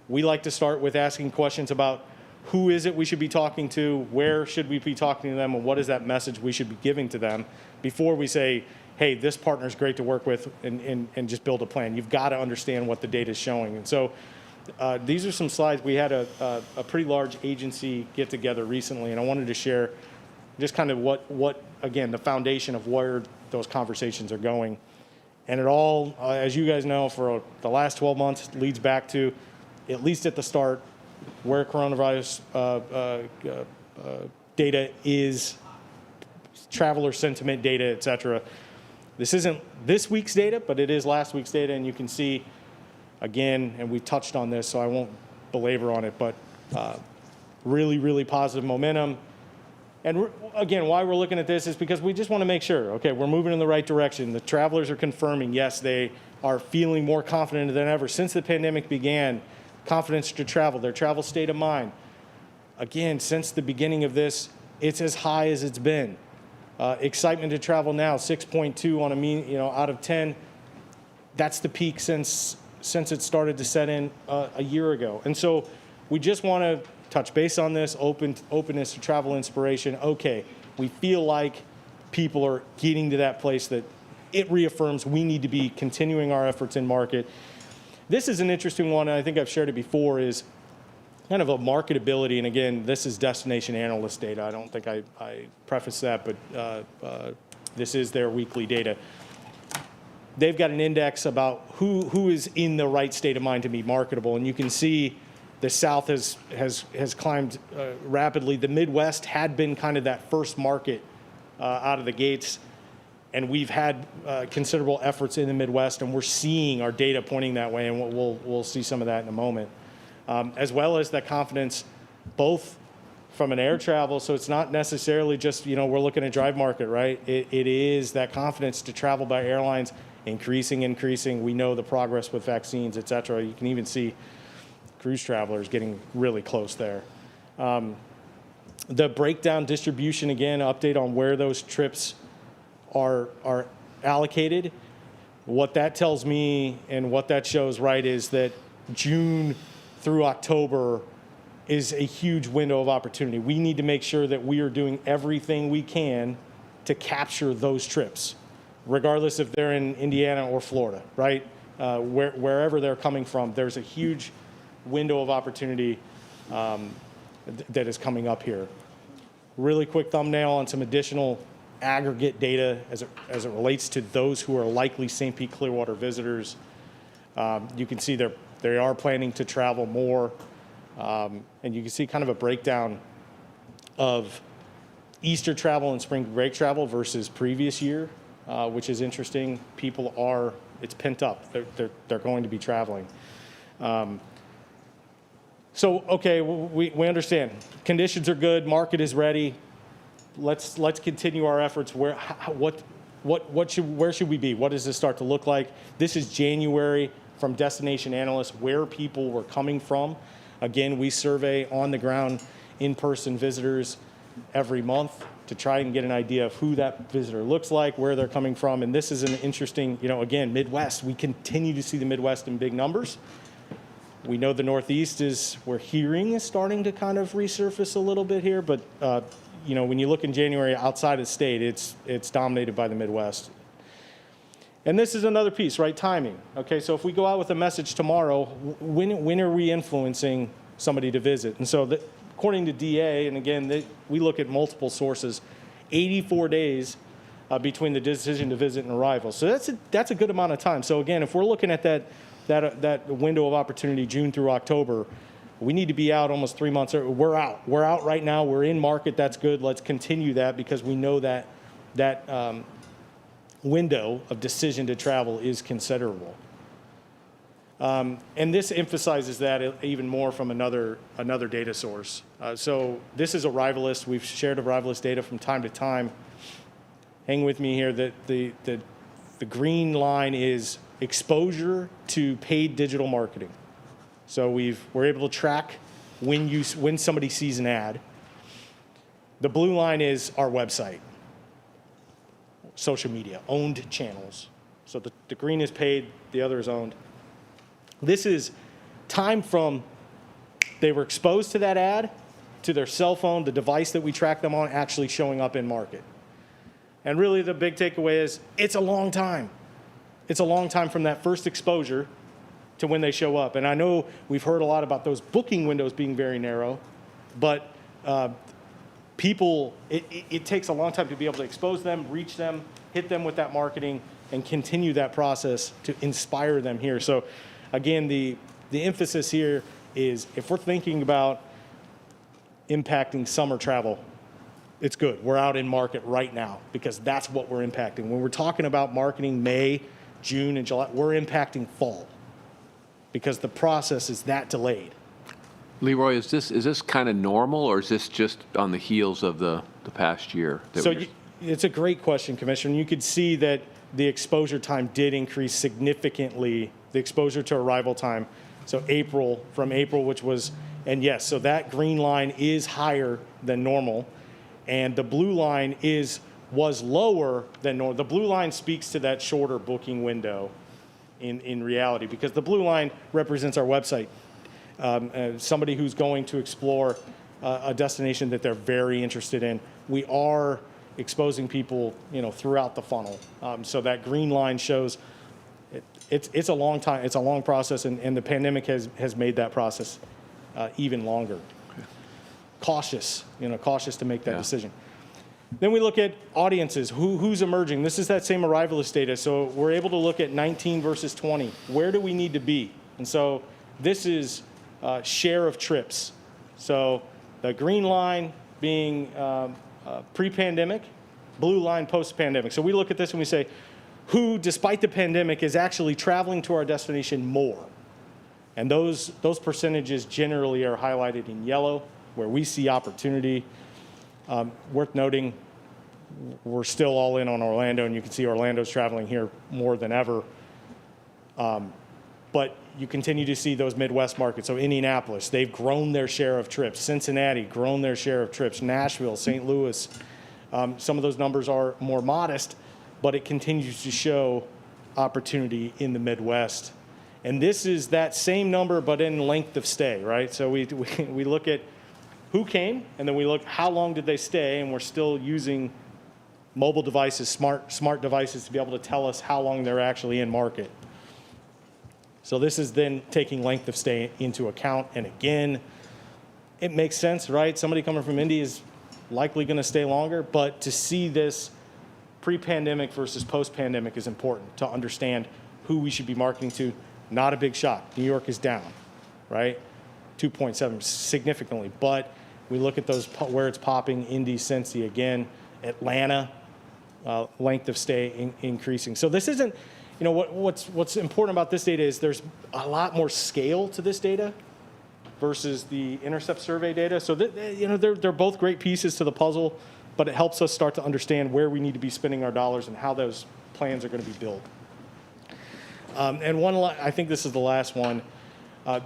we like to start with asking questions about who is it we should be talking to, where should we be talking to them, and what is that message we should be giving to them before we say, hey, this partner is great to work with, and just build a plan. You've got to understand what the data is showing. And so these are some slides. We had a pretty large agency get together recently, and I wanted to share just kind of what again, the foundation of where those conversations are going. And it all, as you guys know, for the last 12 months leads back to, at least at the start, where coronavirus data is, traveler sentiment data, et cetera. This isn't this week's data, but it is last week's data, and you can see, again, and we touched on this, so I won't belabor on it, but really, really positive momentum. And again, why we're looking at this is because we just want to make sure, okay, we're moving in the right direction. The travelers are confirming, yes, they are feeling more confident than ever. Since the pandemic began, confidence to travel, their travel state of mind. Again, since the beginning of this, it's as high as it's been. Excitement to travel now, 6.2 on a mean, out of 10. That's the peak since it started to set in a year ago. And so we just want to touch base on this, openness to travel inspiration. Okay, we feel like people are getting to that place that it reaffirms we need to be continuing our efforts in market. This is an interesting one, and I think I've shared it before, is kind of a marketability. And again, this is destination analyst data. I don't think I prefaced that, but this is their weekly data. They've got an index about who is in the right state of mind to be marketable, and you can see the South has climbed rapidly. The Midwest had been kind of that first market out of the gates, and we've had considerable efforts in the Midwest, and we're seeing our data pointing that way, and we'll see some of that in a moment. As well as that confidence, both from an air travel, so it's not necessarily just, we're looking at drive market, right? It is that confidence to travel by airlines increasing. We know the progress with vaccines, et cetera. You can even see cruise travelers getting really close there. The breakdown distribution, again, update on where those trips are allocated. What that tells me and what that shows, right, is that June through October is a huge window of opportunity. We need to make sure that we are doing everything we can to capture those trips, regardless if they're in Indiana or Florida, right? Wherever they're coming from, there's a huge window of opportunity that is coming up here. Really quick thumbnail on some additional aggregate data as it relates to those who are likely St. Pete Clearwater visitors. You can see they are planning to travel more, and you can see kind of a breakdown of Easter travel and spring break travel versus previous year, which is interesting. It's pent up. They're going to be traveling. So, okay, we understand. Conditions are good. Market is ready. Let's continue our efforts. Where should we be? What does this start to look like? This is January from Destination Analysts, where people were coming from. Again, we survey on-the-ground, in-person visitors every month to try and get an idea of who that visitor looks like, where they're coming from. And this is an interesting, again, Midwest. We continue to see the Midwest in big numbers. We know the Northeast we're hearing is starting to kind of resurface a little bit here, but when you look in January outside of the state, it's dominated by the Midwest. And this is another piece, right? Timing. Okay, so if we go out with a message tomorrow, when are we influencing somebody to visit? And so according to DA, and again, we look at multiple sources, 84 days between the decision to visit and arrival. So that's a good amount of time. So again, if we're looking at that window of opportunity, June through October, we need to be out almost 3 months. We're out. We're out right now. We're in market. That's good. Let's continue that because we know that window of decision to travel is considerable. And this emphasizes that even more from another data source. So this is Arrival List. We've shared Arrival List data from time to time. Hang with me here. That the green line is exposure to paid digital marketing. So we're able to track when somebody sees an ad. The blue line is our website, social media, owned channels. So the green is paid, the other is owned. This is time from they were exposed to that ad to their cell phone, the device that we track them on, actually showing up in market. And really the big takeaway is it's a long time. It's a long time from that first exposure to when they show up. And I know we've heard a lot about those booking windows being very narrow, but it takes a long time to be able to expose them, reach them, hit them with that marketing, and continue that process to inspire them here. So again, the emphasis here is if we're thinking about impacting summer travel, it's good. We're out in market right now because that's what we're impacting. When we're talking about marketing May, June, and July, we're impacting fall because the process is that delayed. Leroy, is this kind of normal, or is this just on the heels of the the past year? that So we're- it's a great question, Commissioner. You could see that the exposure time did increase significantly, the exposure to arrival time. So from April, which was, and yes, so that green line is higher than normal, and the blue line was lower than normal. The blue line speaks to that shorter booking window in reality, because the blue line represents our website. Somebody who's going to explore a destination that they're very interested in. We are exposing people, throughout the funnel. So that green line shows it's a long time, it's a long process, and the pandemic has made that process even longer. Cautious to make that decision. Then we look at audiences, who's emerging. This is that same arrivalist data. So we're able to look at 19 versus 20. Where do we need to be? And so this is share of trips. So the green line being pre-pandemic, blue line post-pandemic. So we look at this and we say, who, despite the pandemic, is actually traveling to our destination more? And those percentages generally are highlighted in yellow, where we see opportunity. Worth noting, we're still all in on Orlando, and you can see Orlando's traveling here more than ever. But you continue to see those Midwest markets. So Indianapolis, they've grown their share of trips. Cincinnati, grown their share of trips. Nashville, St. Louis. Some of those numbers are more modest, but it continues to show opportunity in the Midwest. And this is that same number, but in length of stay, right? So we look at who came, and then we look how long did they stay, and we're still using mobile devices, smart devices, to be able to tell us how long they're actually in market. So this is then taking length of stay into account, and again, it makes sense, right? Somebody coming from Indy is likely going to stay longer, but to see this pre-pandemic versus post-pandemic is important to understand who we should be marketing to. Not a big shock. New York is down, right? 2.7 significantly, but we look at those where it's popping. Indy, Cincy again, Atlanta, length of stay increasing. So this isn't, what's important about this data is there's a lot more scale to this data versus the Intercept survey data. So they're both great pieces to the puzzle, but it helps us start to understand where we need to be spending our dollars and how those plans are going to be built. And I think this is the last one.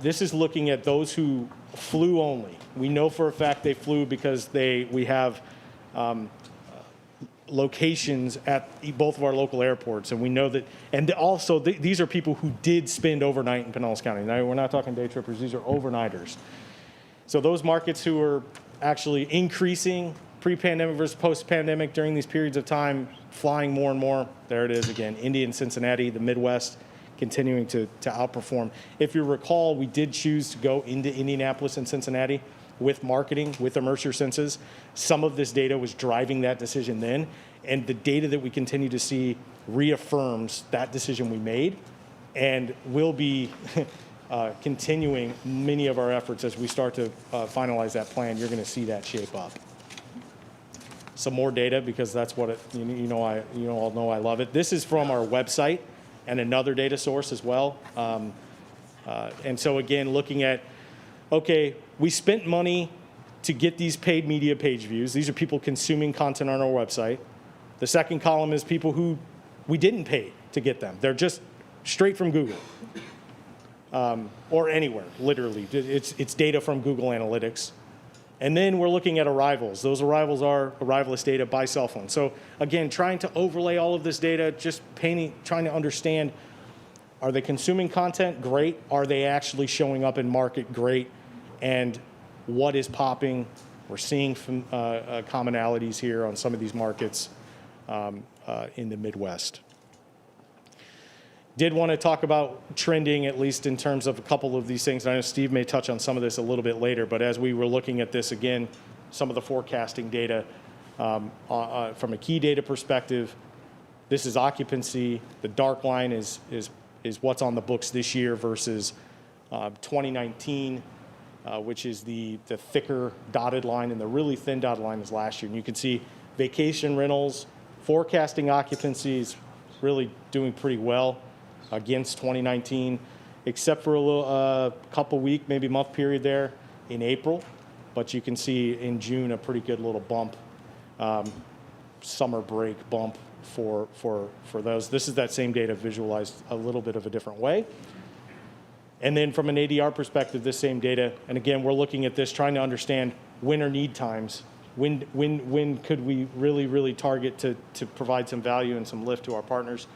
This is looking at those who flew only. We know for a fact they flew because we have locations at both of our local airports, and we know that. And also, these are people who did spend overnight in Pinellas County. Now, we're not talking day trippers; these are overnighters. So those markets who are actually increasing pre-pandemic versus post-pandemic during these periods of time, flying more and more. There it is again: Indy and Cincinnati, the Midwest, continuing to outperform. If you recall, we did choose to go into Indianapolis and Cincinnati with marketing, with Immerse Your Senses. Some of this data was driving that decision then, and the data that we continue to see reaffirms that decision we made, and will be continuing many of our efforts as we start to finalize that plan. You're going to see that shape up. Some more data, because that's what you all know I love it. This is from our website and another data source as well. And so again, looking at, okay, we spent money to get these paid media page views. These are people consuming content on our website. The second column is people who we didn't pay to get them. They're just straight from Google or anywhere, literally. It's data from Google Analytics. And then we're looking at arrivals. Those arrivals are arrivalist data by cell phone. So again, trying to overlay all of this data, just trying to understand, are they consuming content? Great. Are they actually showing up in market? Great. And what is popping? We're seeing commonalities here on some of these markets in the Midwest. Did want to talk about trending, at least in terms of a couple of these things. I know Steve may touch on some of this a little bit later, but as we were looking at this again, some of the forecasting data from a key data perspective, this is occupancy. The dark line is what's on the books this year versus 2019, which is the thicker dotted line, and the really thin dotted line is last year. And you can see vacation rentals, forecasting occupancies really doing pretty well against 2019, except for a couple week, maybe month period there in April. But you can see in June a pretty good little bump summer break bump for those. This is that same data visualized a little bit of a different way. And then from an ADR perspective, this same data, and again, we're looking at this trying to understand winter need times. When could we really target to provide some value and some lift to our partners?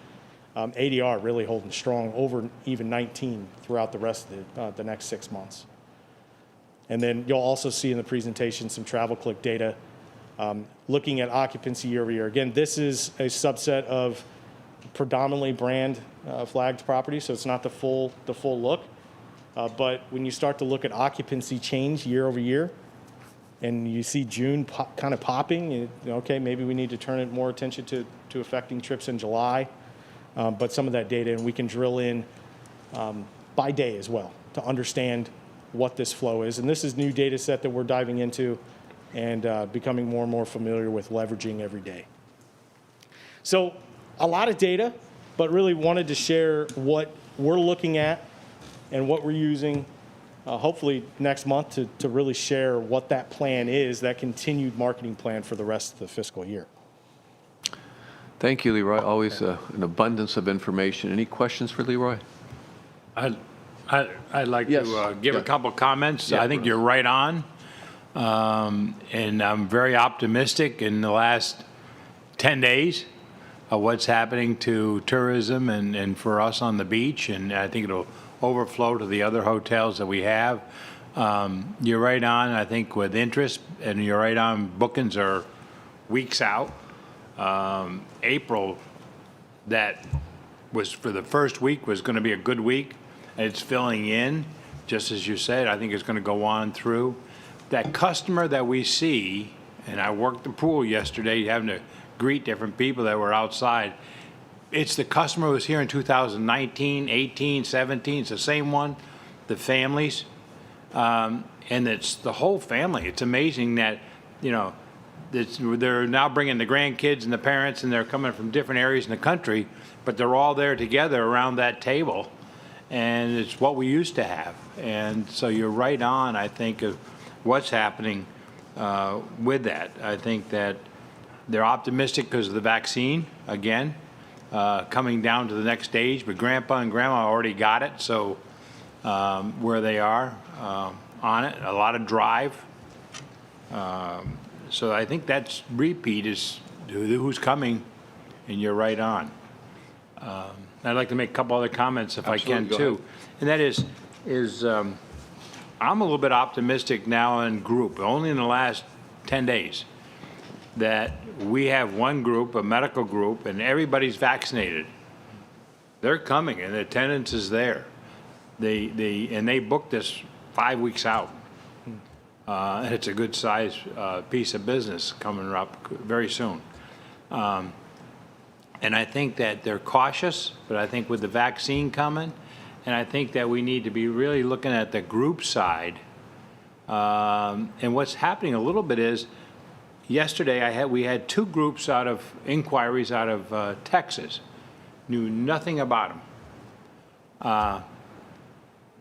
ADR really holding strong over even 19 throughout the rest of the next 6 months. And then you'll also see in the presentation some travel click data looking at occupancy year over year. Again, this is a subset of predominantly brand flagged properties, so it's not the full look. But when you start to look at occupancy change year over year, and you see June kind of popping, okay, maybe we need to turn it more attention to affecting trips in July. But some of that data, and we can drill in by day as well to understand what this flow is. And this is new data set that we're diving into and becoming more and more familiar with leveraging every day. So a lot of data, but really wanted to share what we're looking at and what we're using hopefully next month to really share what that plan is, that continued marketing plan for the rest of the fiscal year. Thank you, Leroy. Always an abundance of information. Any questions for Leroy? I'd like Yes. to give a couple comments. Yeah, I think Bruce. you're right on. And I'm very optimistic in the last 10 days of what's happening to tourism and for us on the beach. And I think it'll overflow to the other hotels that we have. You're right on, I think, with interest, and you're right on, bookings are weeks out. April, that was for the first week, was going to be a good week. It's filling in, just as you said. I think it's going to go on through. That customer that we see, and I worked the pool yesterday, having to greet different people that were outside. It's the customer who was here in 2019, 18, 17. It's the same one, the families. And it's the whole family. It's amazing that, they're now bringing the grandkids and the parents, and they're coming from different areas in the country, but they're all there together around that table. And it's what we used to have. And so you're right on, I think, of what's happening with that. I think that they're optimistic because of the vaccine, again, coming down to the next stage. But Grandpa and Grandma already got it, so where they are on it, a lot of drive. So I think that's repeat is who's coming, and you're right on. I'd like to make a couple other comments if Absolutely, I can go too. ahead. And that is I'm a little bit optimistic now in group, only in the last 10 days, that we have one group, a medical group, and everybody's vaccinated. They're coming, and the attendance is there. They booked this 5 weeks out. And it's a good size piece of business coming up very soon. And I think that they're cautious, but I think with the vaccine coming, and I think that we need to be really looking at the group side. And what's happening a little bit is, yesterday we had 2 groups out of inquiries out of Texas, knew nothing about them.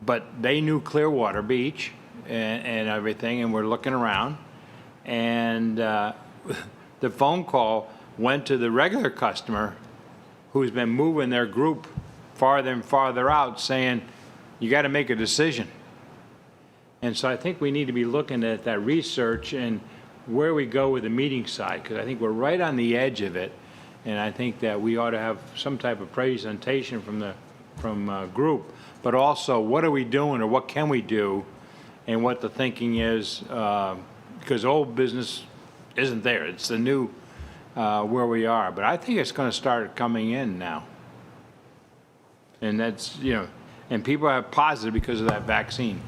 But they knew Clearwater Beach and everything, and we're looking around. And the phone call went to the regular customer who's been moving their group farther and farther out, saying, you got to make a decision. And so I think we need to be looking at that research and where we go with the meeting side, because I think we're right on the edge of it. And I think that we ought to have some type of presentation from group, but also what are we doing or what can we do, and what the thinking is, because old business isn't there. It's the new where we are. But I think it's going to start coming in now. And that's, and people are positive because of that vaccine.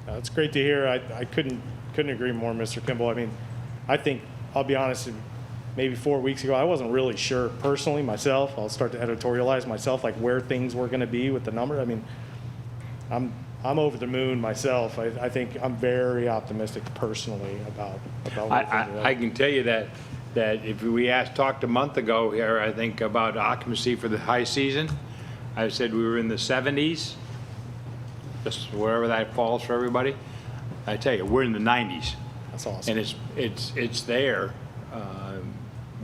It's great to hear. I couldn't agree more, Mr. Kimball. I mean, I think, I'll be honest, maybe 4 weeks ago, I wasn't really sure personally myself. I'll start to editorialize myself, like where things were going to be with the number. I mean, I'm over the moon myself. I think I'm very optimistic personally about what I can tell you that if we talked a month ago here, I think about occupancy for the high season, I said we were in the 70s, just wherever that falls for everybody. I tell you, we're in the 90s. That's awesome. And it's there.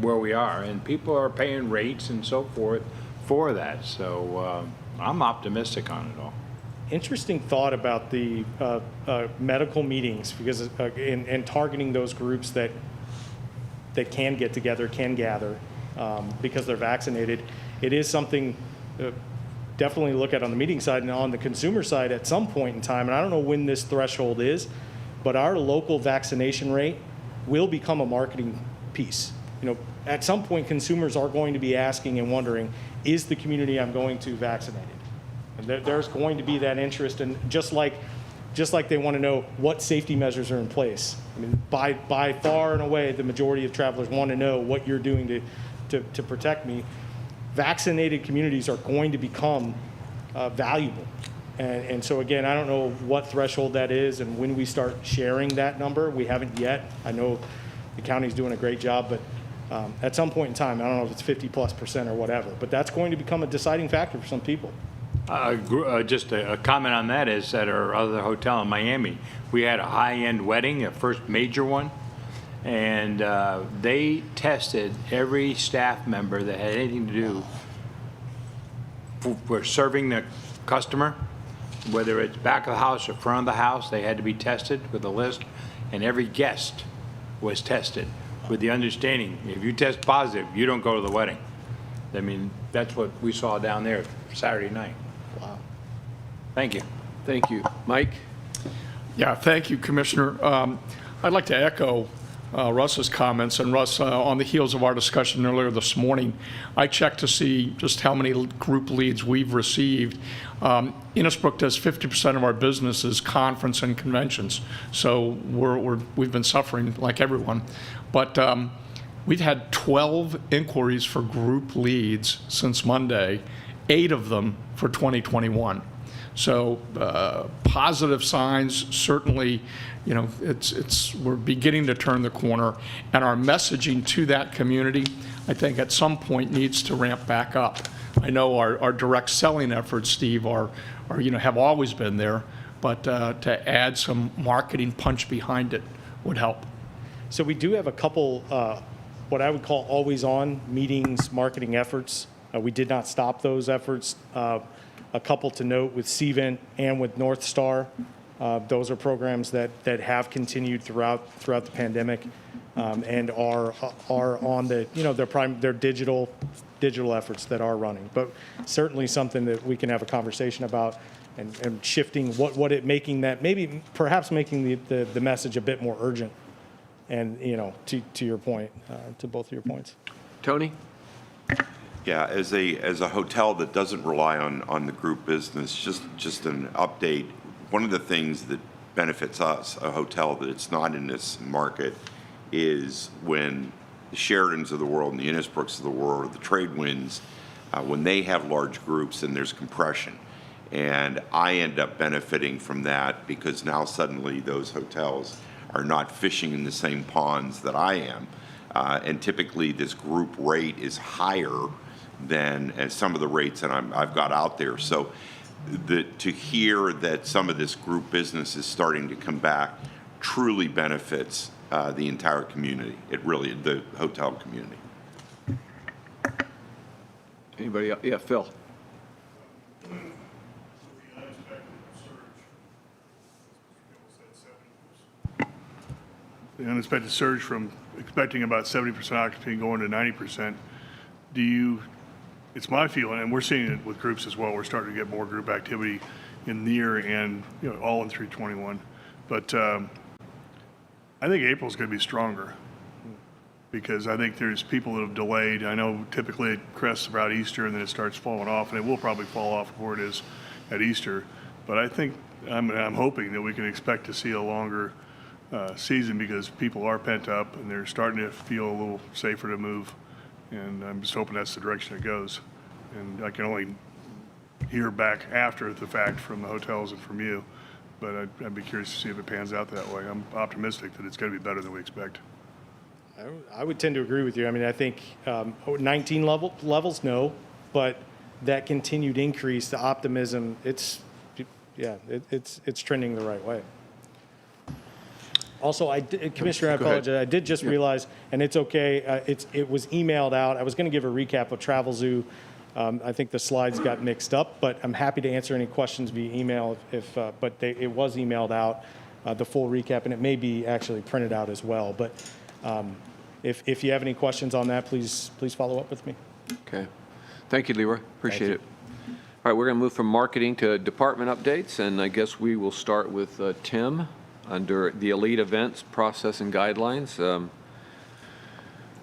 where we are, and people are paying rates and so forth for that. So I'm optimistic on it all. Interesting thought about the medical meetings, because and targeting those groups that can get together, can gather because they're vaccinated. It is something definitely look at on the meeting side, and on the consumer side at some point in time, and I don't know when this threshold is, but our local vaccination rate will become a marketing piece. You know, at some point, consumers are going to be asking and wondering, is the community I'm going to vaccinated? And there's going to be that interest, and just like they want to know what safety measures are in place. I mean, by far and away, the majority of travelers want to know what you're doing to protect me. Vaccinated communities are going to become valuable. And so again, I don't know what threshold that is and when we start sharing that number. We haven't yet. I know the county's doing a great job, but at some point in time, I don't know if it's 50+% or whatever, but that's going to become a deciding factor for some people. Just a comment on that is at our other hotel in Miami, we had a high-end wedding, a first major one, and they tested every staff member that had anything to do for serving the customer, whether it's back of the house or front of the house. They had to be tested with a list, and every guest was tested with the understanding, if you test positive, you don't go to the wedding. I mean, that's what we saw down there Saturday night. Wow. Thank you. Thank you. Mike? Yeah, thank you, Commissioner. I'd like to echo Russ's comments. And Russ, on the heels of our discussion earlier this morning, I checked to see just how many group leads we've received. Innisbrook does 50% of our business is conference and conventions. So we've been suffering like everyone. But we've had 12 inquiries for group leads since Monday, 8 of them for 2021. So positive signs, certainly, you know, we're beginning to turn the corner, and our messaging to that community, I think at some point needs to ramp back up. I know our direct selling efforts, Steve, are have always been there, but to add some marketing punch behind it would help. So we do have a couple, what I would call always-on meetings, marketing efforts. We did not stop those efforts. A couple to note with CVent and with North Star. Those are programs that have continued throughout the pandemic and are on the, you know, their digital efforts that are running. But certainly something that we can have a conversation about and shifting making perhaps making the message a bit more urgent. And, you know, to your point, to both of your points. Tony? Yeah, as a hotel that doesn't rely on the group business, just an update. One of the things that benefits us, a hotel that it's not in this market, is when the Sheratons of the world and the Innisbrooks of the world, or the trade winds, when they have large groups and there's compression. And I end up benefiting from that because now suddenly those hotels are not fishing in the same ponds that I am. And typically this group rate is higher than some of the rates that I've got out there. So to hear that some of this group business is starting to come back truly benefits the entire community. It really, the hotel community. Anybody else? Yeah, Phil. The unexpected surge from expecting about 70% occupancy going to 90%. It's my feeling, and we're seeing it with groups as well, we're starting to get more group activity in near and, you know, all in 321. But I think April's going to be stronger because I think there's people that have delayed. I know typically it crests about Easter and then it starts falling off, and it will probably fall off where it is at Easter. But I think, I'm hoping that we can expect to see a longer season because people are pent up and they're starting to feel a little safer to move. And I'm just hoping that's the direction it goes. And I can only hear back after the fact from the hotels and from you, but I'd be curious to see if it pans out that way. I'm optimistic that it's going to be better than we expect. I would tend to agree with you. I mean, I think 19 levels, no, but that continued increase, the optimism, it's trending the right way. Also, Commissioner, I apologize. I did just realize, and it's okay, it was emailed out. I was going to give a recap of Travel Zoo. I think the slides got mixed up, but I'm happy to answer any questions via email it was emailed out, the full recap, and it may be actually printed out as well. But if you have any questions on that, please follow up with me. Okay. Thank you, Leroy. Appreciate it. All right, we're going to move from marketing to department updates, and I guess we will start with Tim under the elite events process and guidelines.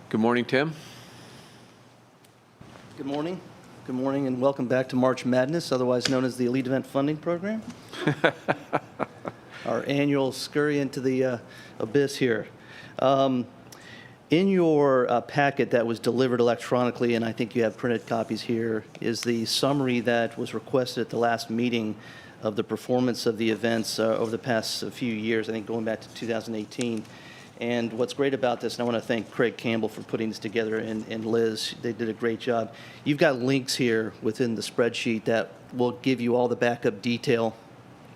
Good morning, Tim. Good morning. Good morning, and welcome back to March Madness, otherwise known as the Elite Event Funding Program. Our annual scurry into the abyss here. In your packet that was delivered electronically, and I think you have printed copies here, is the summary that was requested at the last meeting of the performance of the events over the past few years, I think going back to 2018. And what's great about this, and I want to thank Craig Campbell for putting this together, and Liz, they did a great job. You've got links here within the spreadsheet that will give you all the backup detail,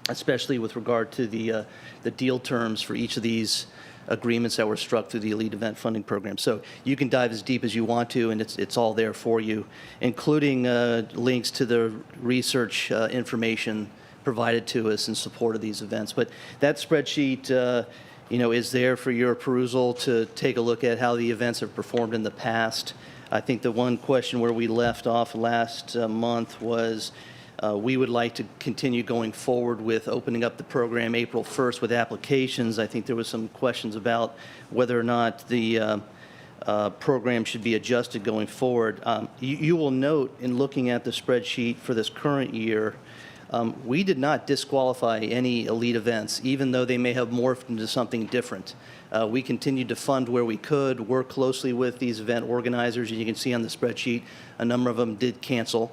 especially with regard to the deal terms for each of these agreements that were struck through the Elite Event Funding Program. So you can dive as deep as you want to, and it's all there for you, including links to the research information provided to us in support of these events. But that spreadsheet is there for your perusal to take a look at how the events have performed in the past. I think the one question where we left off last month was we would like to continue going forward with opening up the program April 1st with applications. I think there was some questions about whether or not the program should be adjusted going forward. You will note in looking at the spreadsheet for this current year, we did not disqualify any elite events, even though they may have morphed into something different. We continued to fund where we could, work closely with these event organizers, and you can see on the spreadsheet, a number of them did cancel.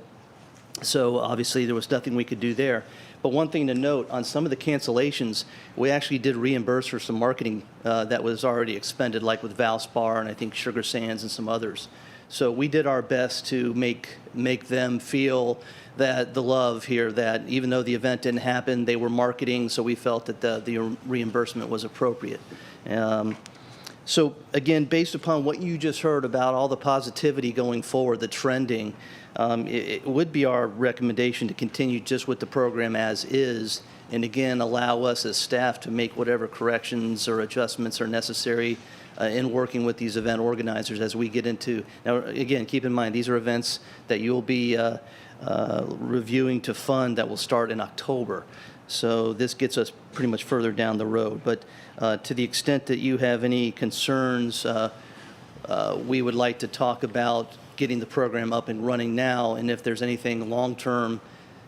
So obviously there was nothing we could do there. But one thing to note, on some of the cancellations, we actually did reimburse for some marketing that was already expended, like with Valspar and I think Sugar Sands and some others. So we did our best to make them feel that the love here, that even though the event didn't happen, they were marketing, so we felt that the reimbursement was appropriate. So again, based upon what you just heard about all the positivity going forward, the trending, it would be our recommendation to continue just with the program as is, and again, allow us as staff to make whatever corrections or adjustments are necessary in working with these event organizers as we get into. Now, again, keep in mind, these are events that you'll be reviewing to fund that will start in October. So this gets us pretty much further down the road. But to the extent that you have any concerns, we would like to talk about getting the program up and running now, and if there's anything long-term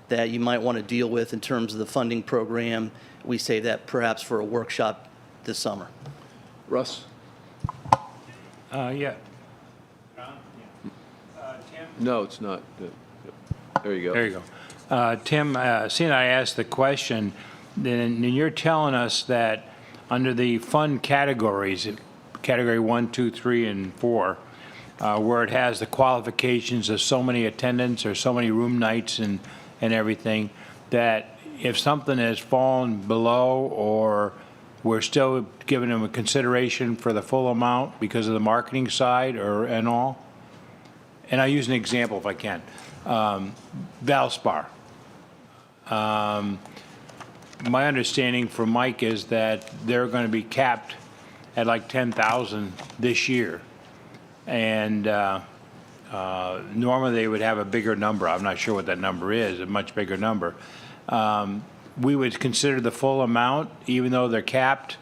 that you might want to deal with in terms of the funding program, we save that perhaps for a workshop this summer. Russ? Yeah. No, it's not. There you go. There you go. Tim, seeing I asked the question, then you're telling us that under the fund categories, category 1, 2, 3, and 4, where it has the qualifications of so many attendants or so many room nights and everything, that if something has fallen below, or we're still giving them a consideration for the full amount because of the marketing side and all? And I'll use an example if I can. Valspar. My understanding from Mike is that they're going to be capped at like 10,000 this year. And normally they would have a bigger number. I'm not sure what that number is, a much bigger number. We would consider the full amount, even though they're capped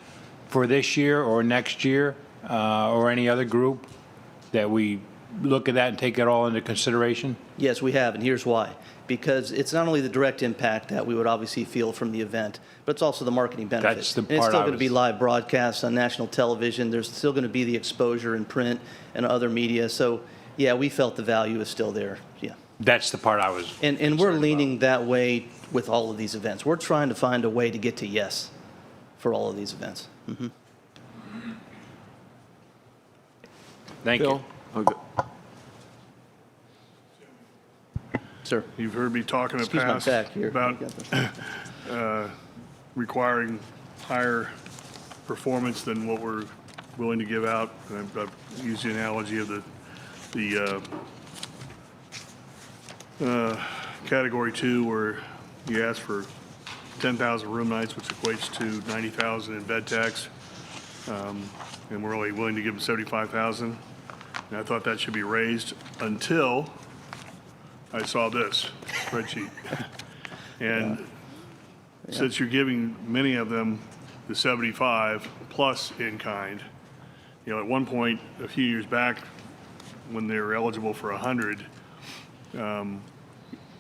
for this year or next year, or any other group, that we look at that and take it all into consideration? Yes, we have, and here's why. Because it's not only the direct impact that we would obviously feel from the event, but it's also the marketing benefit. That's the and it's part still I going to be was- live broadcasts on national television. There's still going to be the exposure in print and other media. So, yeah, we felt the value is still there. Yeah. That's the part I was. And we're leaning that way with all of these events. We're trying to find a way to get to yes for all of these events. Mm-hmm. Thank Bill? you. Okay. Sir. You've heard me talk in the Excuse my past back here. about requiring higher performance than what we're willing to give out. And I've used the analogy of the Category 2, where you ask for 10,000 room nights, which equates to 90,000 in bed tax, and we're only willing to give them 75,000. And I thought that should be raised until I saw this spreadsheet. And since you're giving many of them the 75 plus in kind, at one point a few years back, when they were eligible for 100,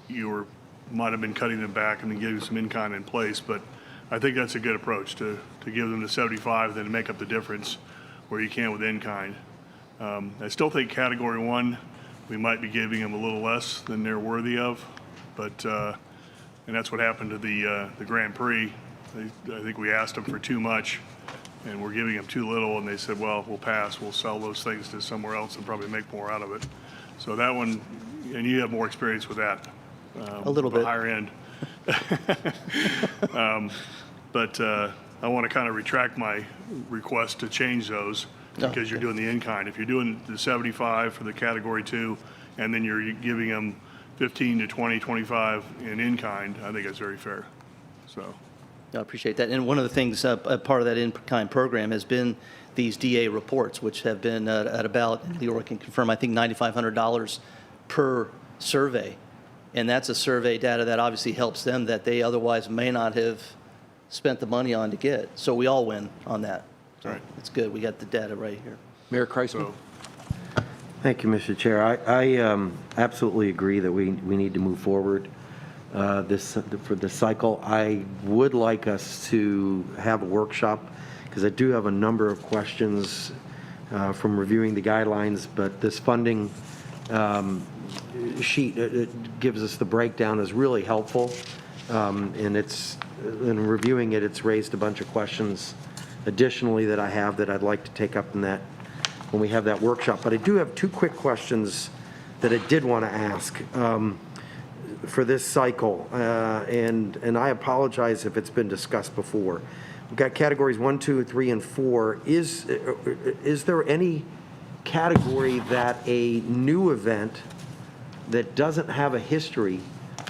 you might have been cutting them back and then giving some in-kind in place. But I think that's a good approach, to give them the 75, then make up the difference where you can with in-kind. I still think Category 1, we might be giving them a little less than they're worthy of, but and that's what happened to the Grand Prix. I think we asked them for too much, and we're giving them too little, and they said, well, we'll pass. We'll sell those things to somewhere else and probably make more out of it. So that one, and you have more experience with that. A little bit. Higher end. But I want to kind of retract my request to change those, because you're doing the in-kind. If you're doing the 75 for the Category 2, and then you're giving them 15 to 20, 25 in-kind, I think that's very fair. So. I appreciate that. And one of the things, a part of that in-kind program has been these DA reports, which have been at about, Leora can confirm, I think $9,500 per survey. And that's a survey data that obviously helps them that they otherwise may not have spent the money on to get. So we all win on that. So right. It's good. We got the data right here. Mayor Kreisman? Thank you, Mr. Chair. I absolutely agree that we need to move forward for this cycle. I would like us to have a workshop, because I do have a number of questions from reviewing the guidelines, but this funding sheet, it gives us the breakdown, is really helpful. And in reviewing it, it's raised a bunch of questions additionally that I have that I'd like to take up in that when we have that workshop. But I do have two quick questions that I did want to ask for this cycle, and I apologize if it's been discussed before. We've got categories 1, 2, 3, and 4. Is there any category that a new event that doesn't have a history,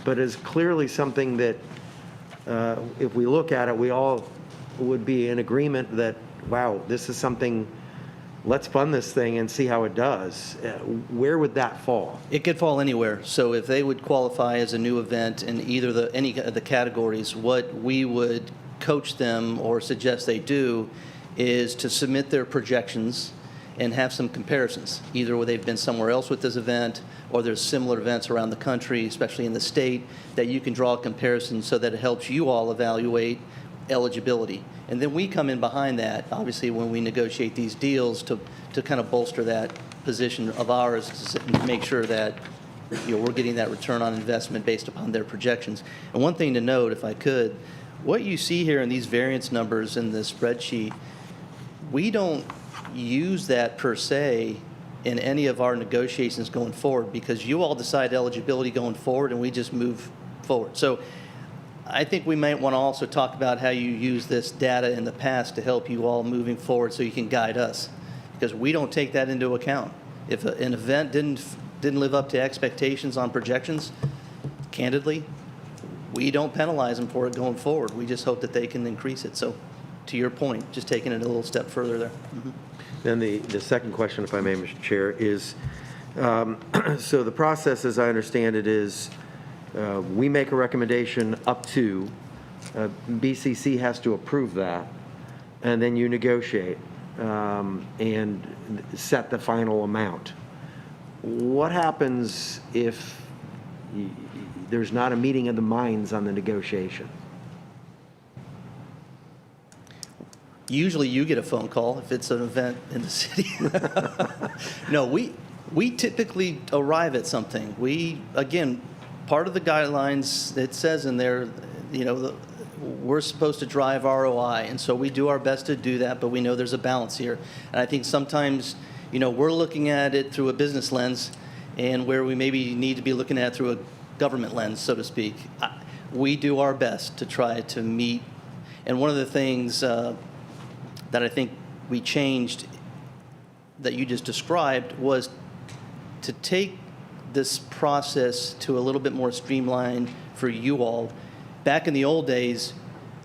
but is clearly something that, if we look at it, we all would be in agreement that, wow, this is something, let's fund this thing and see how it does? Where would that fall? It could fall anywhere. So if they would qualify as a new event in either any of the categories, what we would coach them or suggest they do is to submit their projections and have some comparisons, either where they've been somewhere else with this event or there's similar events around the country, especially in the state, that you can draw a comparison so that it helps you all evaluate eligibility. And then we come in behind that, obviously, when we negotiate these deals to kind of bolster that position of ours to make sure that we're getting that return on investment based upon their projections. And one thing to note, if I could, what you see here in these variance numbers in the spreadsheet, we don't use that per se in any of our negotiations going forward, because you all decide eligibility going forward and we just move forward. So I think we might want to also talk about how you use this data in the past to help you all moving forward so you can guide us, because we don't take that into account. If an event didn't live up to expectations on projections, candidly, we don't penalize them for it going forward. We just hope that they can increase it. So to your point, just taking it a little step further there. Mm-hmm. Then the second question, if I may, Mr. Chair, is, so the process, as I understand it, is we make a recommendation up to, BCC has to approve that, and then you negotiate and set the final amount. What happens if there's not a meeting of the minds on the negotiation? Usually you get a phone call if it's an event in the city. No, we typically arrive at something. Again, part of the guidelines, it says in there, we're supposed to drive ROI, and so we do our best to do that, but we know there's a balance here. And I think sometimes, we're looking at it through a business lens, and where we maybe need to be looking at it through a government lens, so to speak. We do our best to try to meet. And one of the things that I think we changed that you just described was to take this process to a little bit more streamlined for you all. Back in the old days,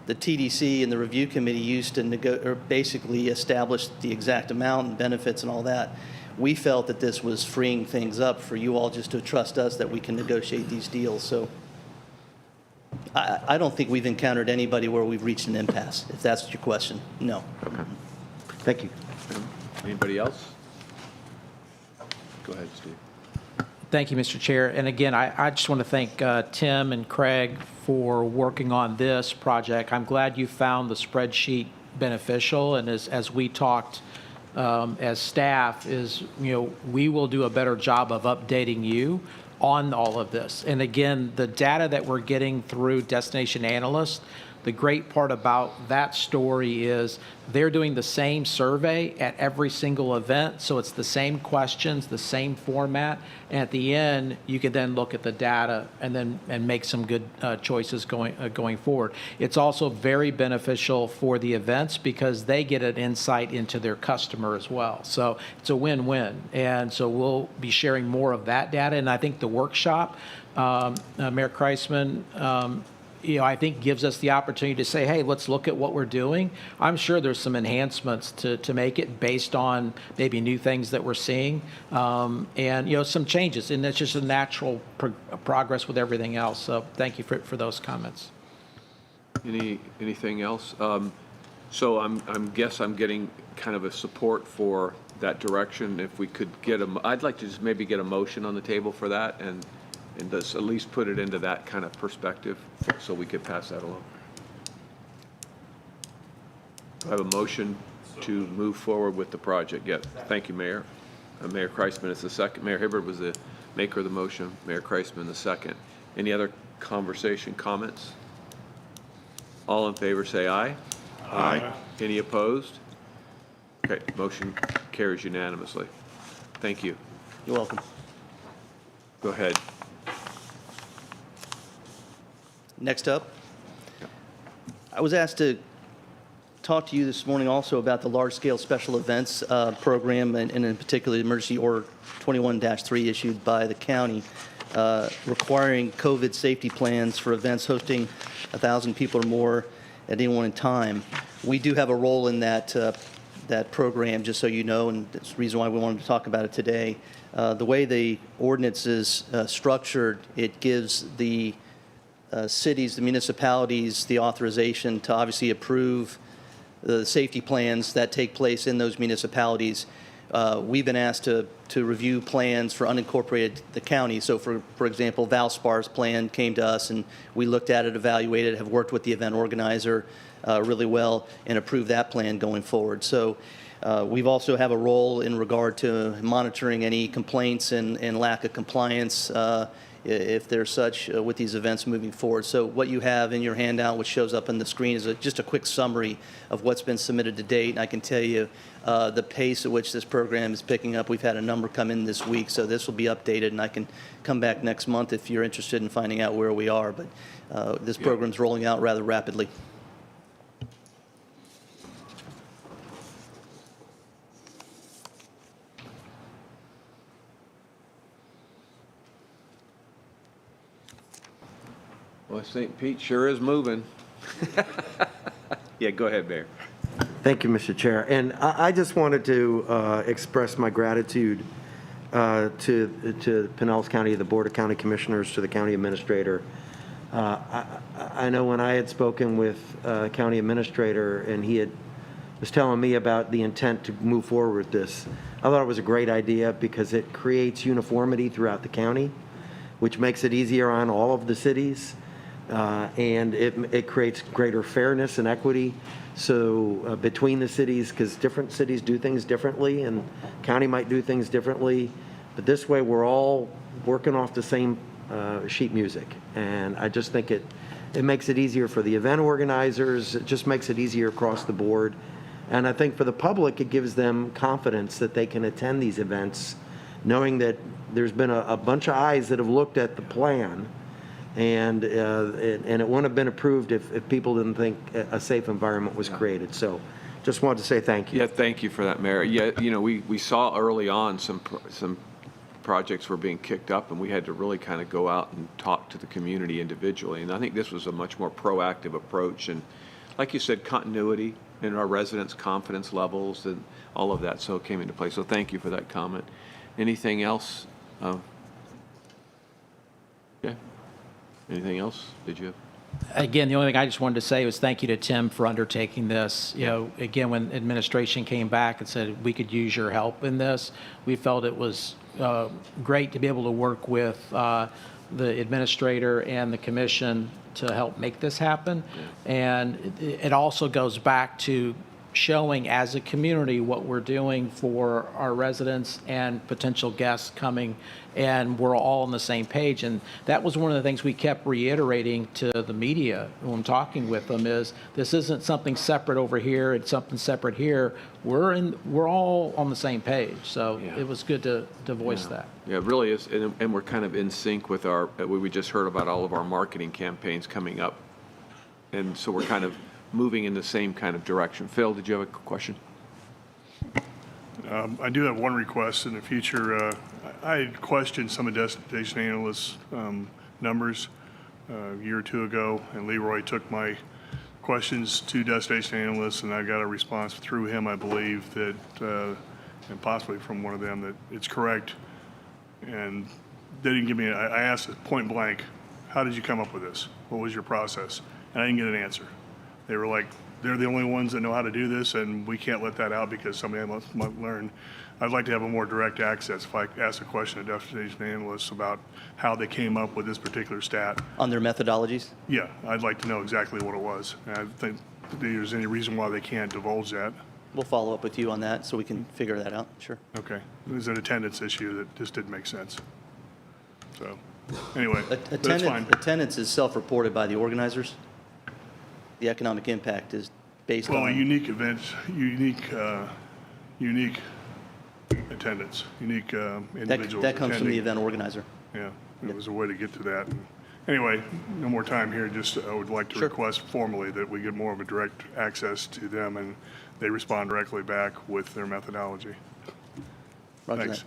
the TDC and the review committee used to basically establish the exact amount and benefits and all that. We felt that this was freeing things up for you all just to trust us that we can negotiate these deals. So I don't think we've encountered anybody where we've reached an impasse, if that's your question. No. Okay. Thank you. Anybody else? Go ahead, Steve. Thank you, Mr. Chair. And again, I just want to thank Tim and Craig for working on this project. I'm glad you found the spreadsheet beneficial. And as we talked as staff, we will do a better job of updating you on all of this. And again, the data that we're getting through Destination Analyst, the great part about that story is they're doing the same survey at every single event, so it's the same questions, the same format, and at the end, you can then look at the data and make some good choices going forward. It's also very beneficial for the events because they get an insight into their customer as well. So it's a win-win, and so we'll be sharing more of that data. And I think the workshop, Mayor Kreisman, I think gives us the opportunity to say, hey, let's look at what we're doing. I'm sure there's some enhancements to make it based on maybe new things that we're seeing and, some changes. And that's just a natural progress with everything else. So thank you for those comments. Anything else? So I'm getting kind of a support for that direction. If we could get I'd like to just maybe get a motion on the table for that and just at least put it into that kind of perspective so we could pass that along. I have a motion to move forward with the project. Yeah, thank you, Mayor. Mayor Kreisman is the second. Mayor Hibbard was the maker of the motion. Mayor Kreisman the second. Any other comments? All in favor say aye. Aye. Any opposed? Okay, motion carries unanimously. Thank you. You're welcome. Go ahead. Next up, I was asked to talk to you this morning also about the large-scale special events program, and in particular, the emergency order 21-3 issued by the county, requiring COVID safety plans for events hosting 1,000 people or more at any one time. We do have a role in that program, just so you know, and that's the reason why we wanted to talk about it today. The way the ordinance is structured, it gives the cities, the municipalities, the authorization to obviously approve the safety plans that take place in those municipalities. We've been asked to review plans for unincorporated the county. So for example, Valspar's plan came to us and we looked at it, evaluated it, have worked with the event organizer really well and approved that plan going forward. So we've also have a role in regard to monitoring any complaints and lack of compliance if there's such with these events moving forward. So what you have in your handout, which shows up on the screen, is just a quick summary of what's been submitted to date. And I can tell you the pace at which this program is picking up. We've had a number come in this week, so this will be updated, and I can come back next month if you're interested in finding out where we are. But this program's rolling out rather rapidly. Well, St. Pete sure is moving. Yeah, go ahead, Mayor. Thank you, Mr. Chair. And I just wanted to express my gratitude to Pinellas County, the Board of County Commissioners, to the County Administrator. I know when I had spoken with County Administrator and he was telling me about the intent to move forward with this, I thought it was a great idea because it creates uniformity throughout the county, which makes it easier on all of the cities. And it creates greater fairness and equity between the cities, because different cities do things differently and county might do things differently, but this way we're all working off the same sheet music, and I just think it makes it easier for the event organizers. It just makes it easier across the board, and I think for the public it gives them confidence that they can attend these events knowing that there's been a bunch of eyes that have looked at the plan, and it wouldn't have been approved if people didn't think a safe environment was created. So Just wanted to say thank you. Yeah, thank you for that, Mayor. Yeah, you know, we saw early on some projects were being kicked up, and we had to really kind of go out and talk to the community individually. And I think this was a much more proactive approach. And like you said, continuity in our residents' confidence levels and all of that, so it came into play. So thank you for that comment. Anything else? Yeah. Anything else? Did you have? Again, the only thing I just wanted to say was thank you to Tim for undertaking this. You know, again, when administration came back and said we could use your help in this, we felt it was great to be able to work with the administrator and the commission to help make this happen. And it also goes back to showing as a community what we're doing for our residents and potential guests coming, and we're all on the same page. And that was one of the things we kept reiterating to the media when talking with them is this isn't something separate over here, it's something separate here. We're all on the same page. So it was good to voice that. Yeah, it really is. And we're kind of in sync with we just heard about all of our marketing campaigns coming up. And so we're kind of moving in the same kind of direction. Phil, did you have a question? I do have one request in the future. I had questioned some of destination analysts' numbers a year or two ago, and Leroy took my questions to destination analysts, and I got a response through him, I believe, that, and possibly from one of them, that it's correct. And they didn't give me, I asked point blank, how did you come up with this? What was your process? And I didn't get an answer. They were like, they're the only ones that know how to do this, and we can't let that out because somebody might learn. I'd like to have a more direct access if I ask a question to destination analysts about how they came up with this particular stat. On their methodologies? Yeah, I'd like to know exactly what it was. And I think there's any reason why they can't divulge that. We'll follow up with you on that so we can figure that out. Sure. Okay. There's an attendance issue that just didn't make sense. So, anyway, that's fine. Attendance is self-reported by the organizers. The economic impact is based on... Well, a unique event, unique attendance, unique individuals. That comes from the attending. event organizer. Yeah, it was a way to get to that. Anyway, no more time here. Just I would like to request formally that we get more of a direct access to them and they respond directly back with their methodology. Roger Thanks.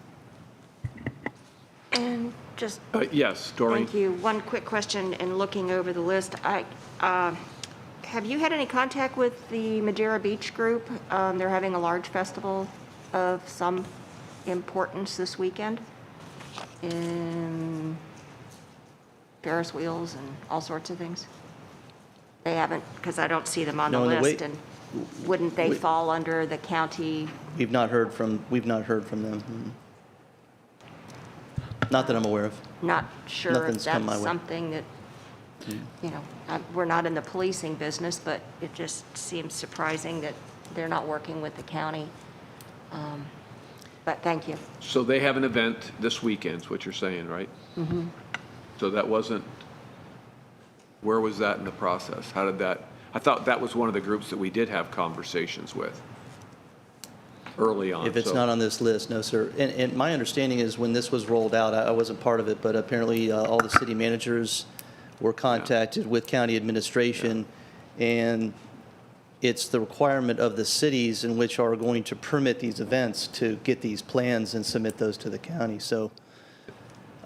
that. And just... Yes, Doreen. Thank you. One quick question in looking over the list. Have you had any contact with the Madeira Beach group? They're having a large festival of some importance this weekend in Ferris wheels and all sorts of things. They haven't, because I don't see them on the list. And wouldn't they fall under the county? We've not heard from them. Not that I'm aware of. Not sure Nothing's if come my that's way. something that, you know, we're not in the policing business, but it just seems surprising that they're not working with the county. But thank you. So they have an event this weekend, is what you're saying, right? Mm-hmm. So that wasn't, where was that in the process? How did that, I thought that was one of the groups that we did have conversations with early on. If it's not on this list, no, sir. And my understanding is when this was rolled out, I wasn't part of it, but apparently all the city managers were contacted with county administration, and it's the requirement of the cities in which are going to permit these events to get these plans and submit those to the county. So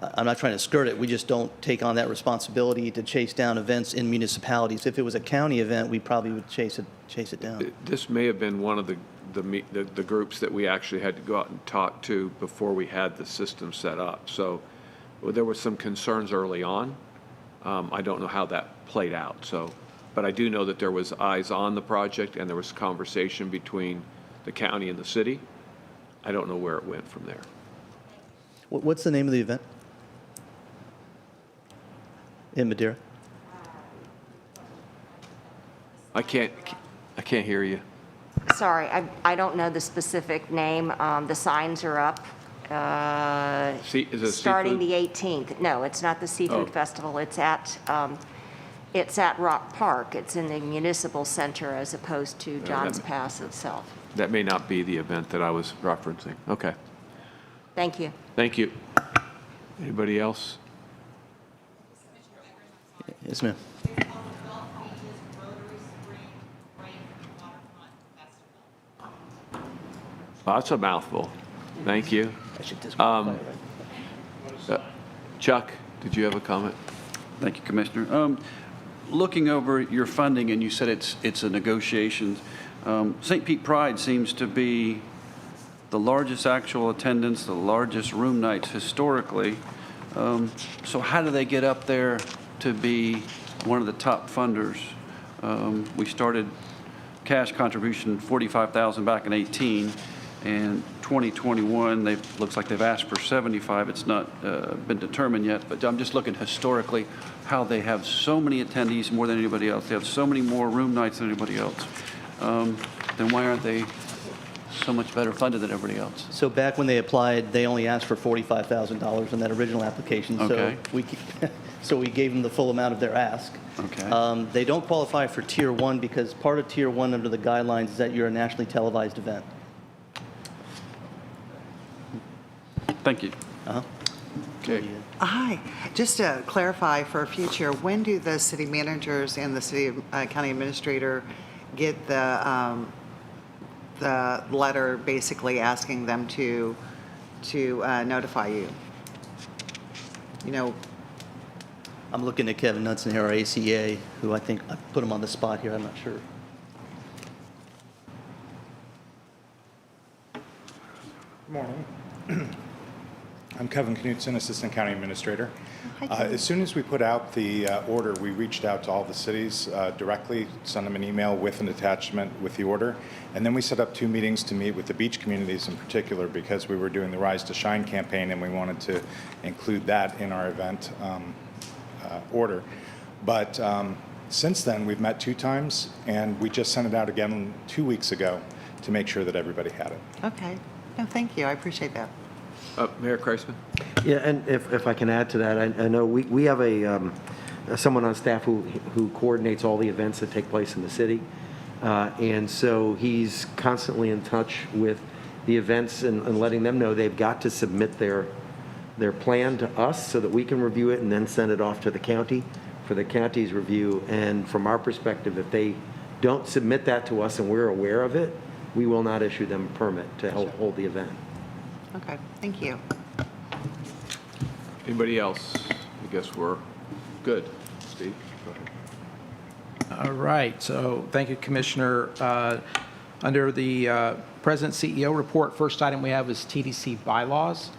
I'm not trying to skirt it. We just don't take on that responsibility to chase down events in municipalities. If it was a county event, we probably would chase it down. This may have been one of the groups that we actually had to go out and talk to before we had the system set up. So there were some concerns early on. I don't know how that played out. So, but I do know that there was eyes on the project and there was conversation between the county and the city. I don't know where it went from there. What's the name of the event? In Madeira? I can't hear you. Sorry, I don't know the specific name. The signs are up. Is it Starting seafood? the 18th. No, it's not the Seafood Festival. It's at Rock Park. It's in the municipal center as opposed to John's Pass itself. That may not be the event that I was referencing. Okay. Thank you. Thank you. Anybody else? Yes, ma'am. That's a mouthful. Thank you. I should disqualify it, right? Chuck, did you have a comment? Thank you, Commissioner. Looking over your funding, and you said it's a negotiation. St. Pete Pride seems to be the largest actual attendance, the largest room nights historically. So how do they get up there to be one of the top funders? We started cash contribution $45,000 back in 18, and 2021 looks like they've asked for 75. It's not been determined yet, but I'm just looking historically how they have so many attendees more than anybody else. They have so many more room nights than anybody else. Then why aren't they so much better funded than everybody else? So back when they applied, they only asked for $45,000 in that original application. Okay. So we gave them the full amount of their ask. Okay. They don't qualify for Tier 1 because part of Tier 1 under the guidelines is that you're a nationally televised event. Thank you. Okay. Hi. Just to clarify for future, when do the city managers and the city county administrator get the letter basically asking them to notify you? You know, I'm looking at Kevin Knudsen here, our ACA, who I think I put him on the spot here. I'm not sure. Good morning. I'm Kevin Knudsen, Assistant County Administrator. As soon as we put out the order, we reached out to all the cities directly, sent them an email with an attachment with the order, and then we set up 2 meetings to meet with the beach communities in particular because we were doing the Rise to Shine campaign and we wanted to include that in our event order. But since then, we've met 2 times, and we just sent it out again 2 weeks ago to make sure that everybody had it. okay. No, thank you. I appreciate that. Mayor Kreisman? Yeah, and if I can add to that, I know we have someone on staff who coordinates all the events that take place in the city. And so he's constantly in touch with the events and letting them know they've got to submit their plan to us so that we can review it and then send it off to the county for the county's review. And from our perspective, if they don't submit that to us and we're aware of it, we will not issue them a permit to hold the event. Okay, thank you. Anybody else? I guess we're good. Steve, go ahead. All right, so thank you, Commissioner. Under the President CEO report, first item we have is TDC bylaws.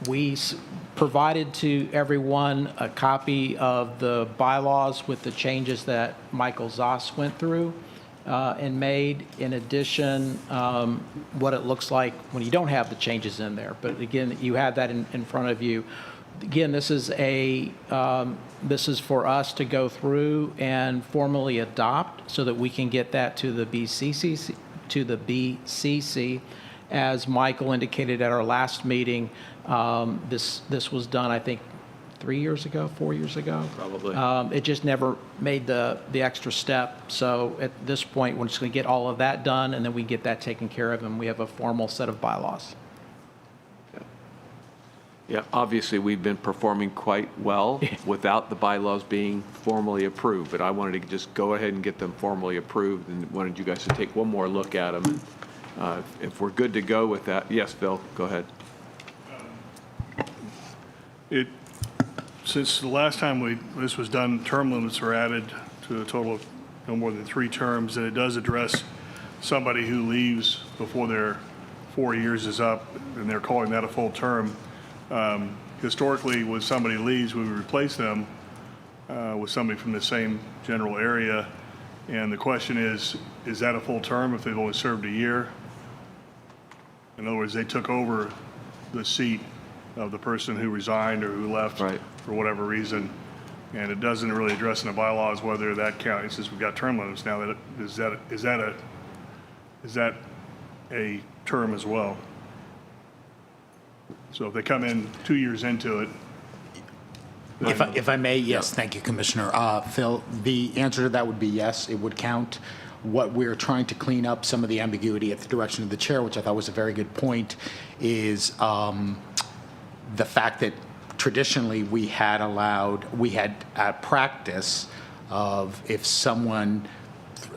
We provided to everyone a copy of the bylaws with the changes that Michael Zoss went through and made. In addition, what it looks like when you don't have the changes in there. But again, you have that in front of you. Again, this is for us to go through and formally adopt so that we can get that to the BCC. As Michael indicated at our last meeting, this was done, I think, 3 years ago, 4 years ago. Probably. It just never made the extra step. So at this point, we're just going to get all of that done, and then we get that taken care of, and we have a formal set of bylaws. Yeah, obviously, we've been performing quite well without the bylaws being formally approved, but I wanted to just go ahead and get them formally approved and wanted you guys to take one more look at them. And if we're good to go with that, yes, Phil, go ahead. Since the last time this was done, term limits were added to a total of no more than 3 terms, and it does address somebody who leaves before their 4 years is up, and they're calling that a full term. Historically, when somebody leaves, we would replace them with somebody from the same general area, and the question is that a full term if they've only served a year? In other words, they took over the seat of the person who resigned or who left for whatever reason, and it doesn't really address in the bylaws whether that counts. Since we've got term limits now, is that a term as well? So if they come in 2 years into it. If I may, yes, thank you, Commissioner. Phil, the answer to that would be yes, it would count. What we're trying to clean up, some of the ambiguity at the direction of the chair, which I thought was a very good point, is the fact that traditionally we had a practice of if someone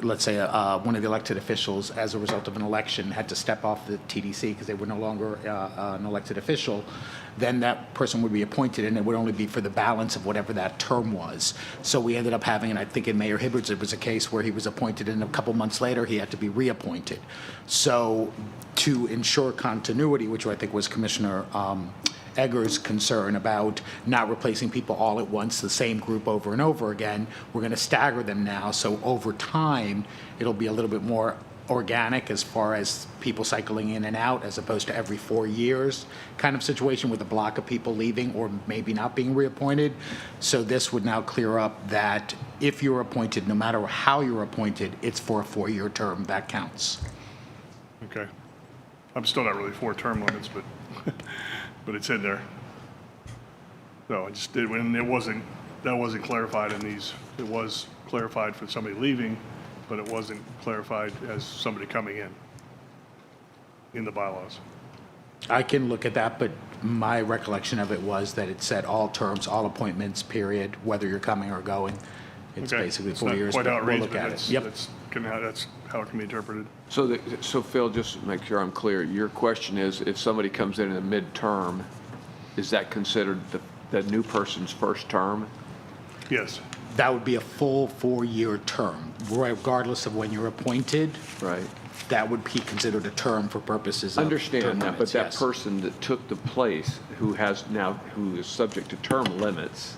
let's say, one of the elected officials, as a result of an election, had to step off the TDC because they were no longer an elected official, then that person would be appointed, and it would only be for the balance of whatever that term was. So we ended up having, and I think in Mayor Hibbard's, it was a case where he was appointed, and a couple months later, he had to be reappointed. So to ensure continuity, which I think was Commissioner Egger's concern about not replacing people all at once, the same group over and over again, we're going to stagger them now. So over time, it'll be a little bit more organic as far as people cycling in and out, as opposed to every 4 years kind of situation with a block of people leaving or maybe not being reappointed. So this would now clear up that if you're appointed, no matter how you're appointed, it's for a 4-year term. That counts. Okay. I'm still not really for term limits, but but it's in there. No, I just did, when that wasn't clarified in these. It was clarified for somebody leaving, but it wasn't clarified as somebody coming in the bylaws. I can look at that, but my recollection of it was that it said all terms, all appointments, period, whether you're coming or going. It's Okay. basically It's 4 not years, quite but how it we'll reads, look but at it. Yep. that's how it can be interpreted. So Phil, just to make sure I'm clear, your question is, if somebody comes in a midterm, is that considered the new person's first term? Yes. That would be a full 4-year term, regardless of when you're appointed. Right. That would be considered a term for purposes of Understand term that, but limits, that yes. person that took the place, who is subject to term limits,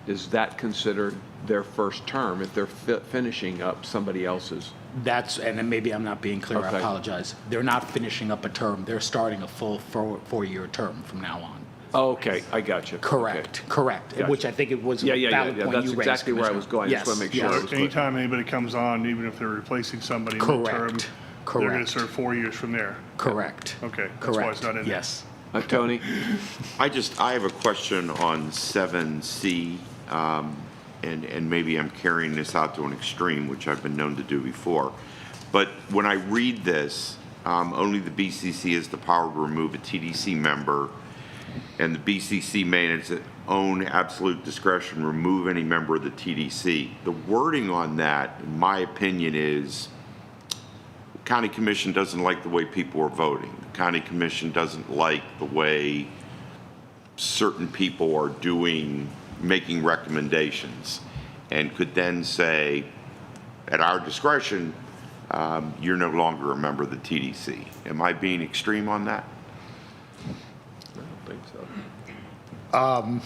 is that considered their first term if they're finishing up somebody else's? And then maybe I'm not being clear, I Okay. apologize. They're not finishing up a term, they're starting a full 4-year term from now on. Oh, okay, I got you. Correct, correct, Gotcha. which I think it was a Yeah, valid point that's you raised, exactly where I was Commissioner. going. I just want to make sure I was clear. Anytime anybody comes on, even if they're replacing somebody Correct. midterm, they're going Correct. to serve 4 years from there. Correct. Okay, that's why it's not in there. Yes. Tony? I have a question on 7C, and maybe I'm carrying this out to an extreme, which I've been known to do before. But when I read this, only the BCC has the power to remove a TDC member, and the BCC may, in its own absolute discretion, remove any member of the TDC. The wording on that, in my opinion, is the County Commission doesn't like the way people are voting. The County Commission doesn't like the way certain people are making recommendations, and could then say, at our discretion, you're no longer a member of the TDC. Am I being extreme on that? I don't think so.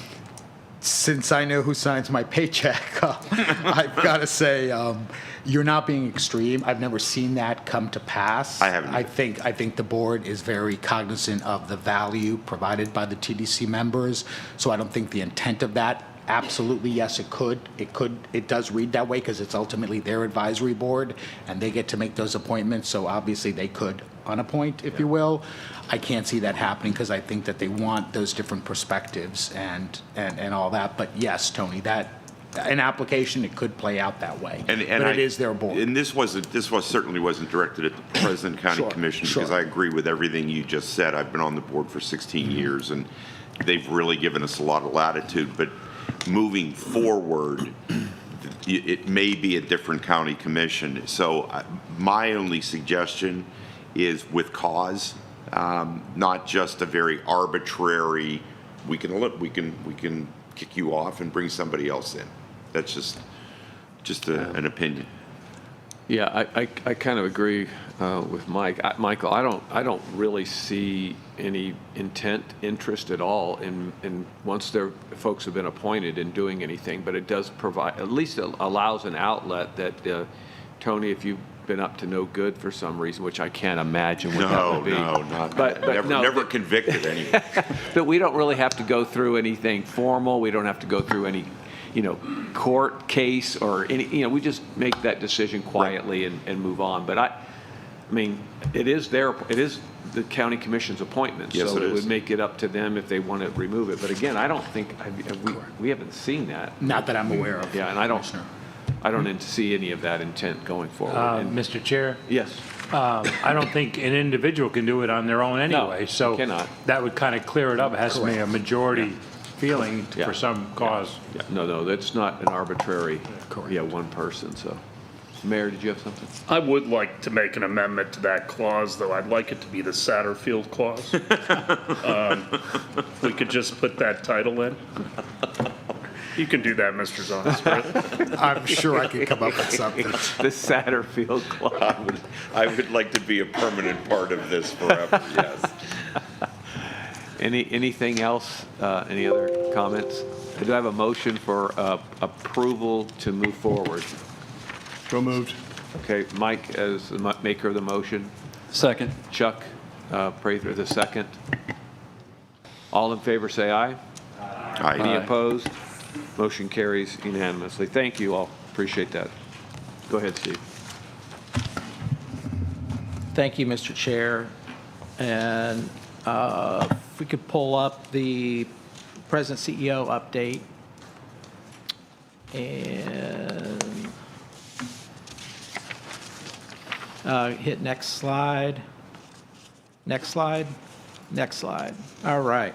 Since I know who signs my paycheck, I've got to say, you're not being extreme. I've never seen that come to pass. I haven't. I think the board is very cognizant of the value provided by the TDC members, so I don't think the intent of that, absolutely, yes, it does read that way because it's ultimately their advisory board, and they get to make those appointments, so obviously they could unappoint, if you will. I can't see that happening because I think that they want those different perspectives and all that. But yes, Tony, that an application, it could play out that way. But it is their board. And this certainly wasn't directed at the President County Commission, because I agree with everything you just said. I've been on the board for 16 years, and they've really given us a lot of latitude. But moving forward, it may be a different county commission. So my only suggestion is with cause, not just a very arbitrary, we can kick you off and bring somebody else in. That's just an opinion. Yeah, I kind of agree with Mike. Michael, I don't really see any interest at all in once their folks have been appointed in doing anything, but it does provide, at least it allows an outlet that, Tony, if you've been up to no good for some reason, which I can't imagine what that would be. Never convicted anyway. But we don't really have to go through anything formal. We don't have to go through any, court case or any, we just make that decision quietly and move on. But I mean, it is the county commission's appointment. Yes, so it it is. would make it up to them if they want to remove it. But again, I don't think, we haven't seen that. Not that I'm aware of. Yeah, and I don't see any of that intent going forward. Mr. Chair? Yes. I don't think an individual can do it on their own anyway. No, so cannot. That would kind of clear it up. It has to be a majority feeling for some cause. Yeah. No, that's not an arbitrary, one person, so. Mayor, did you have something? I would like to make an amendment to that clause, though. I'd like it to be the Satterfield clause. If we could just put that title in. You can do that, Mr. Zonas, right? I'm sure I could come up with something. The Satterfield Club. I would like to be a permanent part of this forever, yes. Anything else? Any other comments? Do I have a motion for approval to move forward? So moved. Okay, Mike as the maker of the motion. Second. Chuck Prather, the second. All in favor, say aye. Aye. Any opposed? Motion carries unanimously. Thank you all. Appreciate that. Go ahead, Steve. Thank you, Mr. Chair. And if we could pull up the President CEO update. And hit next slide. Next slide. Next slide. All right.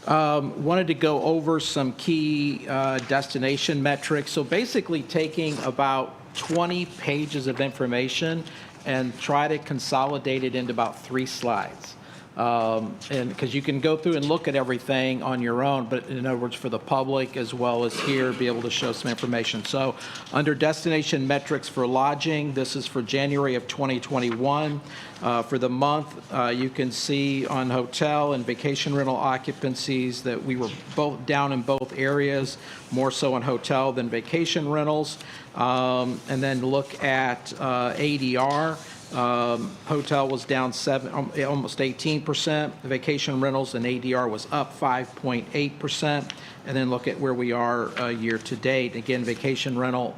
Wanted to go over some key destination metrics. So basically taking about 20 pages of information and try to consolidate it into about 3 slides. And because you can go through and look at everything on your own, but in other words, for the public as well as here, be able to show some information. So under destination metrics for lodging, this is for January of 2021. For the month, you can see on hotel and vacation rental occupancies that we were both down in both areas, more so on hotel than vacation rentals. And then look at ADR. Hotel was down almost 18%. Vacation rentals and ADR was up 5.8%. And then look at where we are year to date. Again, vacation rental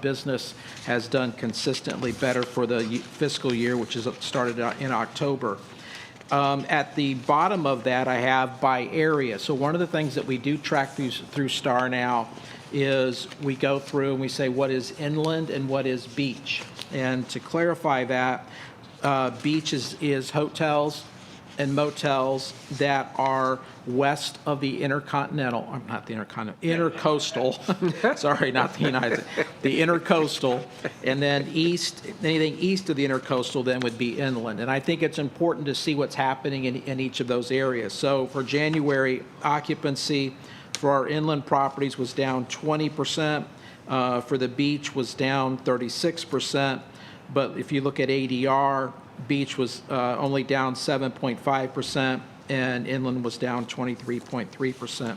business has done consistently better for the fiscal year, which is started in October. At the bottom of that, I have by area. So one of the things that we do track through STAR now is we go through and we say what is inland and what is beach. And to clarify that, beach is hotels and motels that are west of the intercontinental, not the intercontinental, intercoastal, sorry, not the United States, the intercoastal, and then east, anything east of the intercoastal then would be inland. And I think it's important to see what's happening in each of those areas. So for January, occupancy for our inland properties was down 20%. For the beach was down 36%. But if you look at ADR, beach was only down 7.5%, and inland was down 23.3%.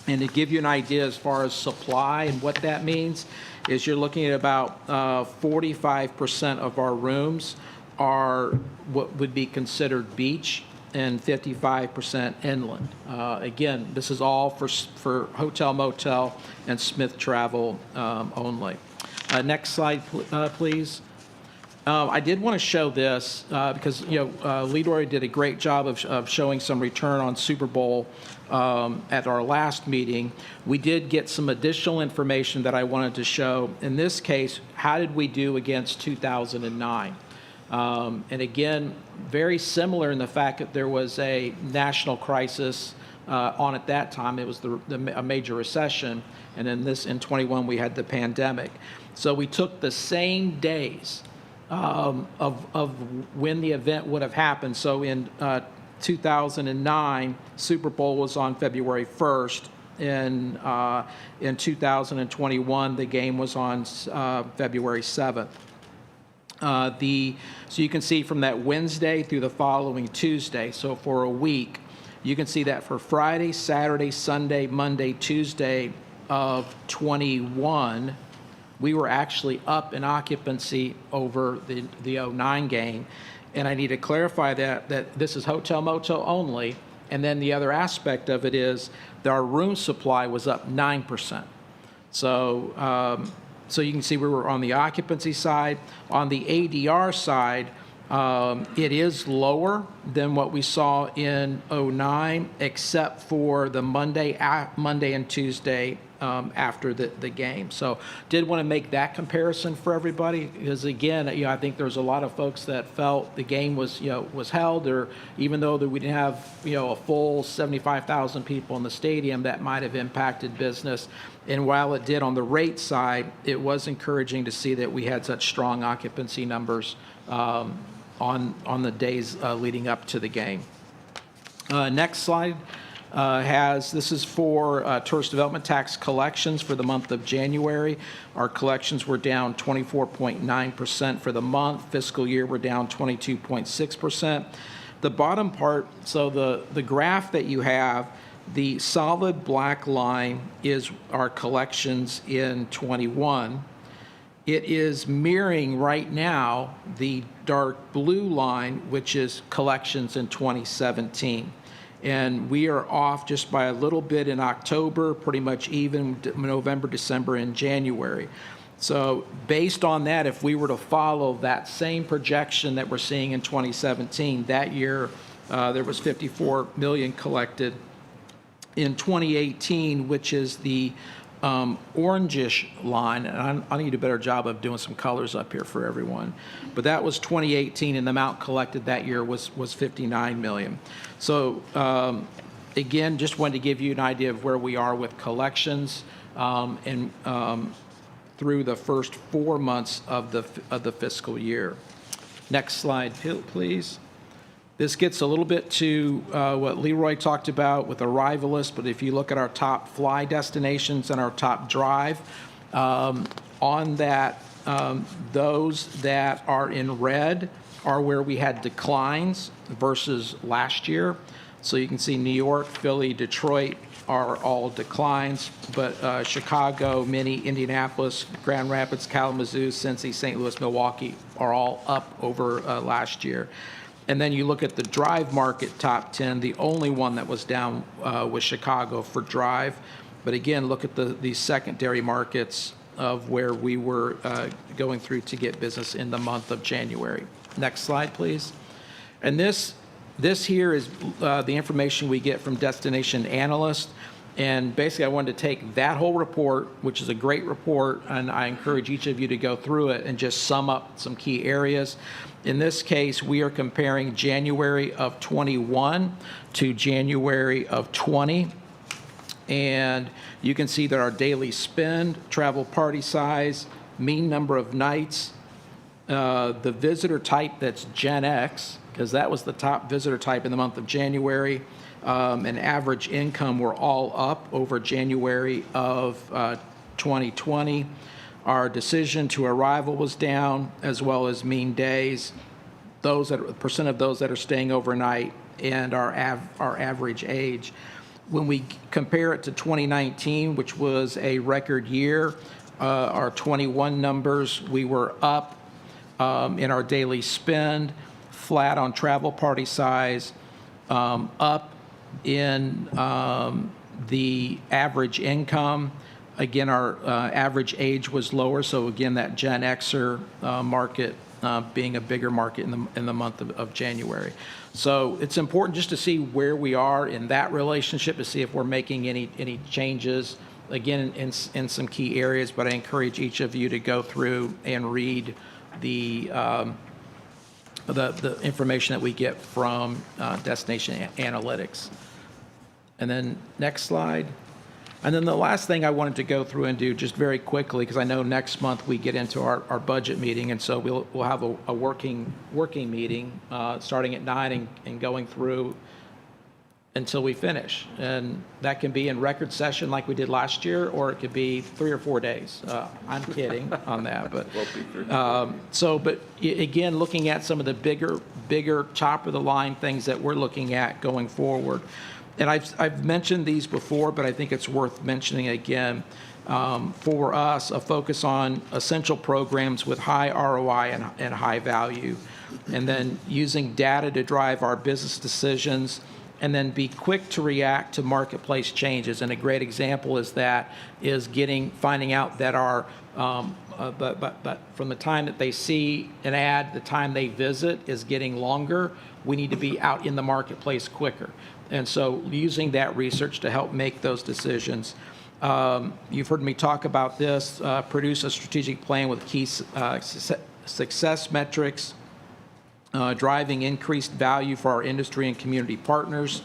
And to give you an idea as far as supply and what that means, is you're looking at about 45% of our rooms are what would be considered beach, and 55% inland. Again, this is all for hotel, motel, and Smith Travel only. Next slide, please. I did want to show this because Leroy did a great job of showing some return on Super Bowl at our last meeting. We did get some additional information that I wanted to show. In this case, how did we do against 2009? And again, very similar in the fact that there was a national crisis on at that time. It was a major recession, and in 21 we had the pandemic. So we took the same days of when the event would have happened. So in 2009, Super Bowl was on February 1st. In 2021, the game was on February 7th. So you can see from that Wednesday through the following Tuesday, so for a week, you can see that for Friday, Saturday, Sunday, Monday, Tuesday of 21, we were actually up in occupancy over the 09 game. And I need to clarify that this is hotel, motel only. And then the other aspect of it is that our room supply was up 9%. So you can see we were on the occupancy side. On the ADR side, it is lower than what we saw in 09, except for the Monday and Tuesday after the game. So did want to make that comparison for everybody, because again, I think there's a lot of folks that felt the game was held, or even though that we didn't have a full 75,000 people in the stadium, that might have impacted business. And while it did on the rate side, it was encouraging to see that we had such strong occupancy numbers on the days leading up to the game. Next slide this is for tourist development tax collections for the month of January. Our collections were down 24.9% for the month. Fiscal year were down 22.6%. The bottom part, so the graph that you have, the solid black line is our collections in 21. It is mirroring right now the dark blue line, which is collections in 2017. And we are off just by a little bit in October, pretty much even November, December, and January. So based on that, if we were to follow that same projection that we're seeing in 2017, that year there was 54 million collected. In 2018, which is the orangish line, and I need to do a better job of doing some colors up here for everyone, but that was 2018, and the amount collected that year was 59 million. So again, just wanted to give you an idea of where we are with collections and through the first 4 months of the fiscal year. Next slide, please. This gets a little bit to what Leroy talked about with arrivalists, but if you look at our top fly destinations and our top drive, on that, those that are in red are where we had declines versus last year. So you can see New York, Philly, Detroit are all declines, but Chicago, Minnie, Indianapolis, Grand Rapids, Kalamazoo, Cincy, St. Louis, Milwaukee are all up over last year. And then you look at the drive market top 10, the only one that was down was Chicago for drive. But again, look at the secondary markets of where we were going through to get business in the month of January. Next slide, please. And this here is the information we get from Destination Analyst. And basically, I wanted to take that whole report, which is a great report, and I encourage each of you to go through it and just sum up some key areas. In this case, we are comparing January of 21 to January of 20. And you can see that our daily spend, travel party size, mean number of nights, the visitor type that's Gen X, because that was the top visitor type in the month of January, and average income were all up over January of 2020. Our decision to arrival was down, as well as mean days, percent of those that are staying overnight, and our average age. When we compare it to 2019, which was a record year, our 21 numbers, we were up in our daily spend, flat on travel party size, up in the average income. Again, our average age was lower, so again, that Gen Xer market being a bigger market in the month of January. So it's important just to see where we are in that relationship, to see if we're making any changes, again, in some key areas, but I encourage each of you to go through and read the information that we get from Destination Analytics. And then next slide. And then the last thing I wanted to go through and do just very quickly, because I know next month we get into our budget meeting, and so we'll have a working meeting starting at 9 and going through until we finish. And that can be in record session like we did last year, or it could be 3 or 4 days. I'm kidding on that, but but again, looking at some of the bigger top of the line things that we're looking at going forward. And I've mentioned these before, but I think it's worth mentioning again. For us, a focus on essential programs with high ROI and high value, and then using data to drive our business decisions, and then be quick to react to marketplace changes. And a great example is finding out that our but from the time that they see an ad, the time they visit is getting longer. We need to be out in the marketplace quicker. And so using that research to help make those decisions. You've heard me talk about this, produce a strategic plan with key success metrics, driving increased value for our industry and community partners.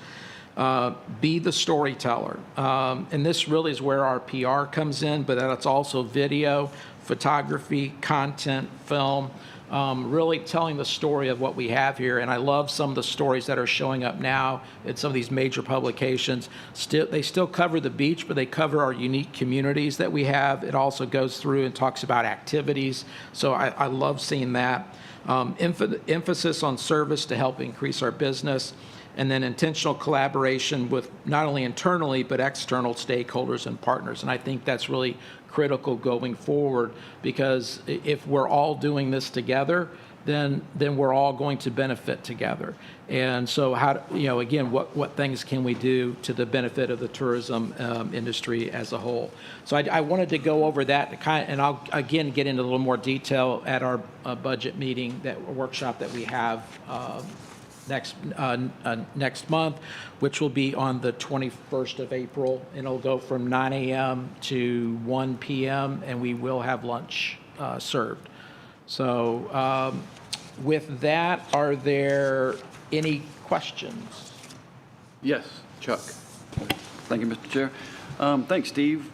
Be the storyteller. And this really is where our PR comes in, but that's also video, photography, content, film, really telling the story of what we have here. And I love some of the stories that are showing up now in some of these major publications. They still cover the beach, but they cover our unique communities that we have. It also goes through and talks about activities. So I love seeing that. Emphasis on service to help increase our business, and then intentional collaboration with not only internally but external stakeholders and partners. And I think that's really critical going forward, because if we're all doing this together, then we're all going to benefit together. And so again, what things can we do to the benefit of the tourism industry as a whole? So I wanted to go over that, and I'll again get into a little more detail at our budget meeting, that workshop that we have next month, which will be on the 21st of April, and it'll go from 9 a.m. to 1 p.m., and we will have lunch served. So with that, are there any questions? Yes, Chuck. Thank you, Mr. Chair. Thanks, Steve.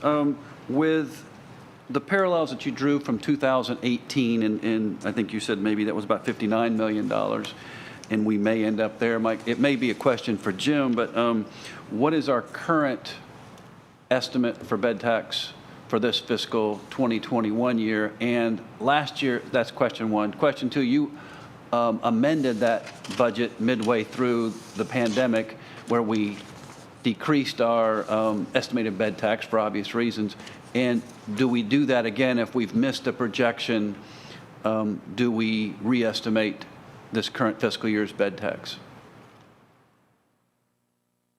With the parallels that you drew from 2018, and I think you said maybe that was about $59 million, and we may end up there. Mike, it may be a question for Jim, but what is our current estimate for bed tax for this fiscal 2021 year? And last year, that's question one. Question two, you amended that budget midway through the pandemic, where we decreased our estimated bed tax for obvious reasons. And do we do that again if we've missed a projection? Do we reestimate this current fiscal year's bed tax?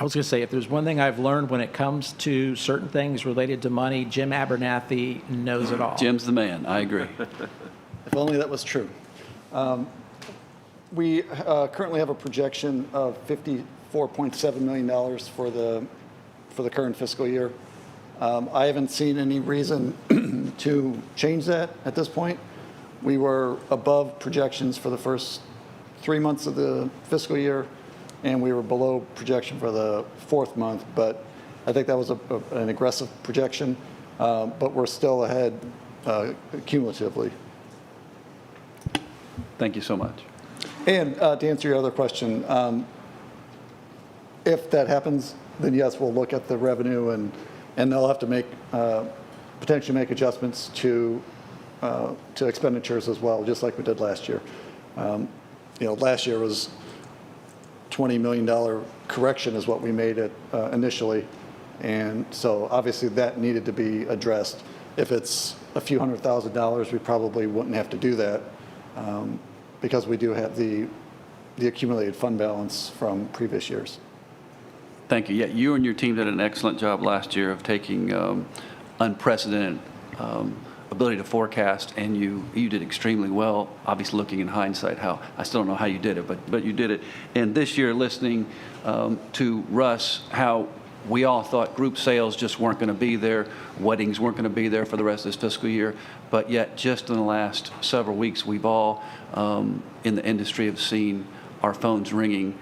I was going to say, if there's one thing I've learned when it comes to certain things related to money, Jim Abernathy knows it all. Jim's the man. I agree. If only that was true. We currently have a projection of $54.7 million for the current fiscal year. I haven't seen any reason to change that at this point. We were above projections for the first 3 months of the fiscal year, and we were below projection for the fourth month, but I think that was an aggressive projection, but we're still ahead cumulatively. Thank you so much. And to answer your other question, if that happens, then yes, we'll look at the revenue, and they'll have to potentially make adjustments to expenditures as well, just like we did last year. Last year was $20 million correction is what we made it initially, and so obviously that needed to be addressed. If it's a few $100,000, we probably wouldn't have to do that, because we do have the accumulated fund balance from previous years. Thank you. Yeah, you and your team did an excellent job last year of taking unprecedented ability to forecast, and you did extremely well. Obviously, looking in hindsight, I still don't know how you did it, but you did it. And this year, listening to Russ, how we all thought group sales just weren't going to be there, weddings weren't going to be there for the rest of this fiscal year, but yet just in the last several weeks, we've all in the industry have seen our phones ringing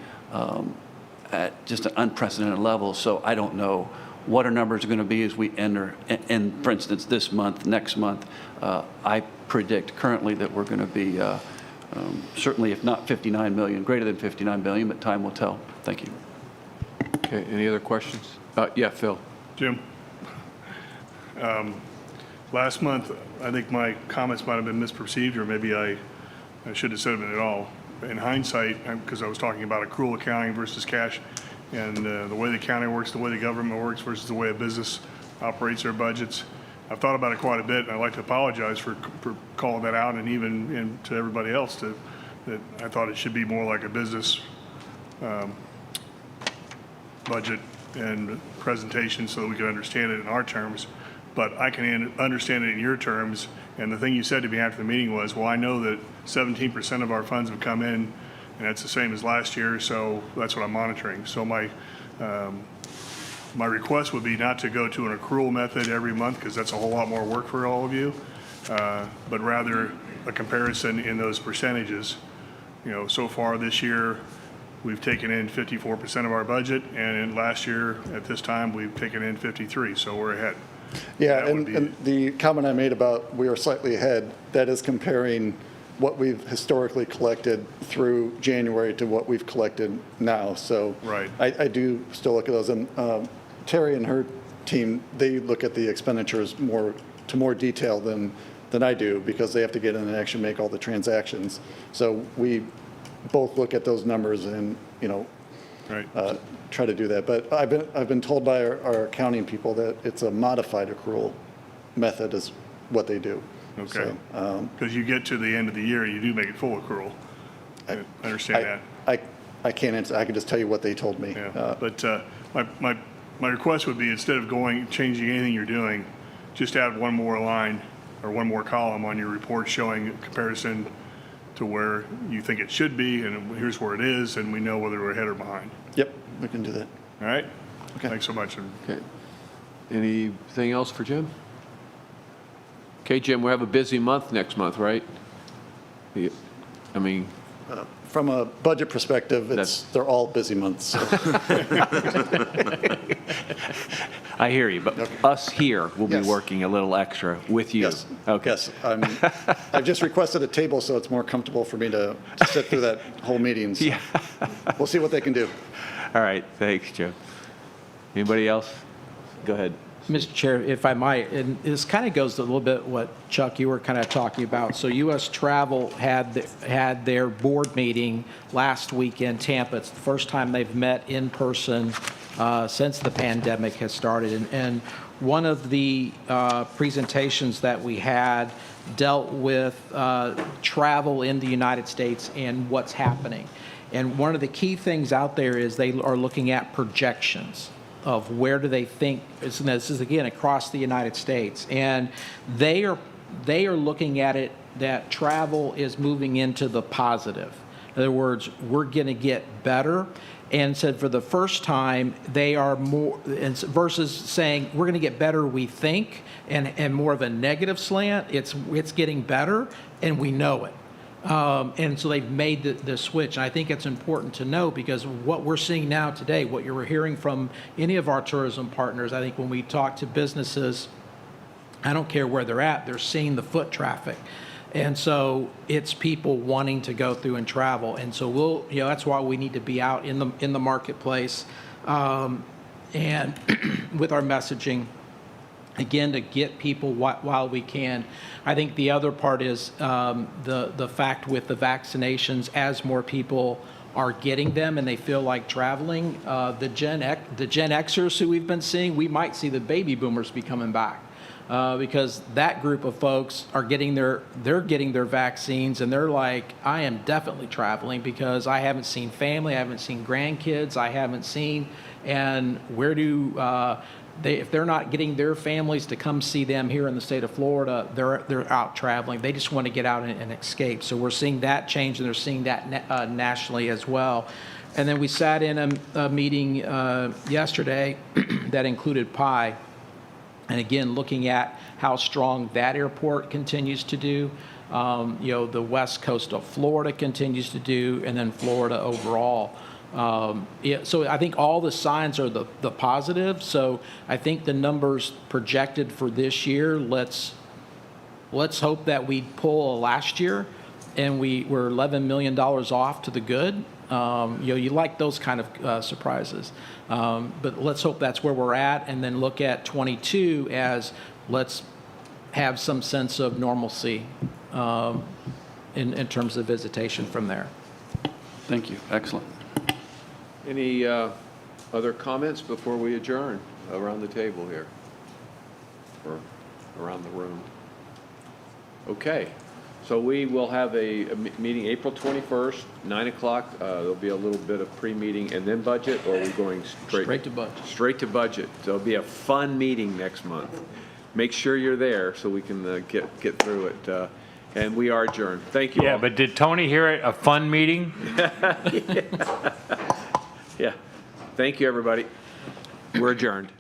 at just an unprecedented level. So I don't know what our numbers are going to be as we enter, and for instance, this month, next month. I predict currently that we're going to be certainly, if not 59 million, greater than 59 million, but time will tell. Thank you. Okay, any other questions? Yeah, Phil. Jim, last month, I think my comments might have been misperceived, or maybe I shouldn't have said them at all. In hindsight, because I was talking about accrual accounting versus cash, and the way the accounting works, the way the government works versus the way a business operates their budgets. I've thought about it quite a bit, and I'd like to apologize for calling that out, and even to everybody else that I thought it should be more like a business budget and presentation so that we could understand it in our terms. But I can understand it in your terms. And the thing you said to me after the meeting was, well, I know that 17% of our funds have come in, and that's the same as last year, so that's what I'm monitoring. So my My request would be not to go to an accrual method every month, because that's a whole lot more work for all of you, but rather a comparison in those percentages. You know, so far this year, we've taken in 54% of our budget, and in last year at this time, we've taken in 53, so we're ahead. Yeah, That would be and the comment I made about we are slightly ahead, that is comparing what we've historically collected through January to what we've collected now. So Right. I do still look at those. And Terry and her team, they look at the expenditures more detail than I do, because they have to get in and actually make all the transactions. So we both look at those numbers and, you know, Right. try to do that. But I've been told by our accounting people that it's a modified accrual method is what they do. Okay. So, Because you get to the end of the year, you do make it full accrual. I understand that. I can't answer. I can just tell you what they told me. Yeah. But my request would be, instead of changing anything you're doing, just add one more line or one more column on your report showing a comparison to where you think it should be, and here's where it is, and we know whether we're ahead or behind. Yep, we can do that. All right? Okay. Thanks so much. Okay. Anything else for Jim? Okay, Jim, we have a busy month next month, right? I mean, From a budget perspective, they're all busy months. So. I hear you, but us here will Yes. be working a little extra with you. Yes. Okay. Yes. I've just requested a table so it's more comfortable for me to sit through that whole meeting. So Yeah. we'll see what they can do. All right, thanks, Jim. Anybody else? Go ahead. Mr. Chair, if I might, and this kind of goes to a little bit what, Chuck, you were kind of talking about. So U.S. Travel had their board meeting last week in Tampa. It's the first time they've met in person since the pandemic has started. And one of the presentations that we had dealt with travel in the United States and what's happening. And one of the key things out there is they are looking at projections of where do they think, this is again across the United States, and they are looking at it that travel is moving into the positive. In other words, we're going to get better, and said for the first time they are more, versus saying we're going to get better we think, and more of a negative slant, it's getting better and we know it. And so they've made the switch. And I think it's important to know, because what we're seeing now today, what you're hearing from any of our tourism partners, I think when we talk to businesses, I don't care where they're at, they're seeing the foot traffic. And so it's people wanting to go through and travel. And so that's why we need to be out in the marketplace and with our messaging, again, to get people while we can. I think the other part is the fact with the vaccinations, as more people are getting them and they feel like traveling, the Gen Xers who we've been seeing, we might see the baby boomers be coming back. Because that group of folks are getting their vaccines, and they're like, I am definitely traveling because I haven't seen family, I haven't seen grandkids, I haven't seen, and where do if they're not getting their families to come see them here in the state of Florida, they're out traveling. They just want to get out and escape. So we're seeing that change, and they're seeing that nationally as well. And then we sat in a meeting yesterday that included PI. And again, looking at how strong that airport continues to do, the west coast of Florida continues to do, and then Florida overall. So I think all the signs are the positive. So I think the numbers projected for this year, let's hope that we pull last year, and we're $11 million off to the good. You like those kind of surprises. But let's hope that's where we're at, and then look at 22 as let's have some sense of normalcy in terms of visitation from there. Thank you. Excellent. Any other comments before we adjourn around the table here, or around the room? Okay. So we will have a meeting April 21st, 9 o'clock. There'll be a little bit of pre-meeting and then budget, or are we going straight to budget? Straight to budget. So it'll be a fun meeting next month. Make sure you're there so we can get through it. And we are adjourned. Thank you all. Yeah, but did Tony hear it? A fun meeting? Yeah. Thank you, everybody. We're adjourned.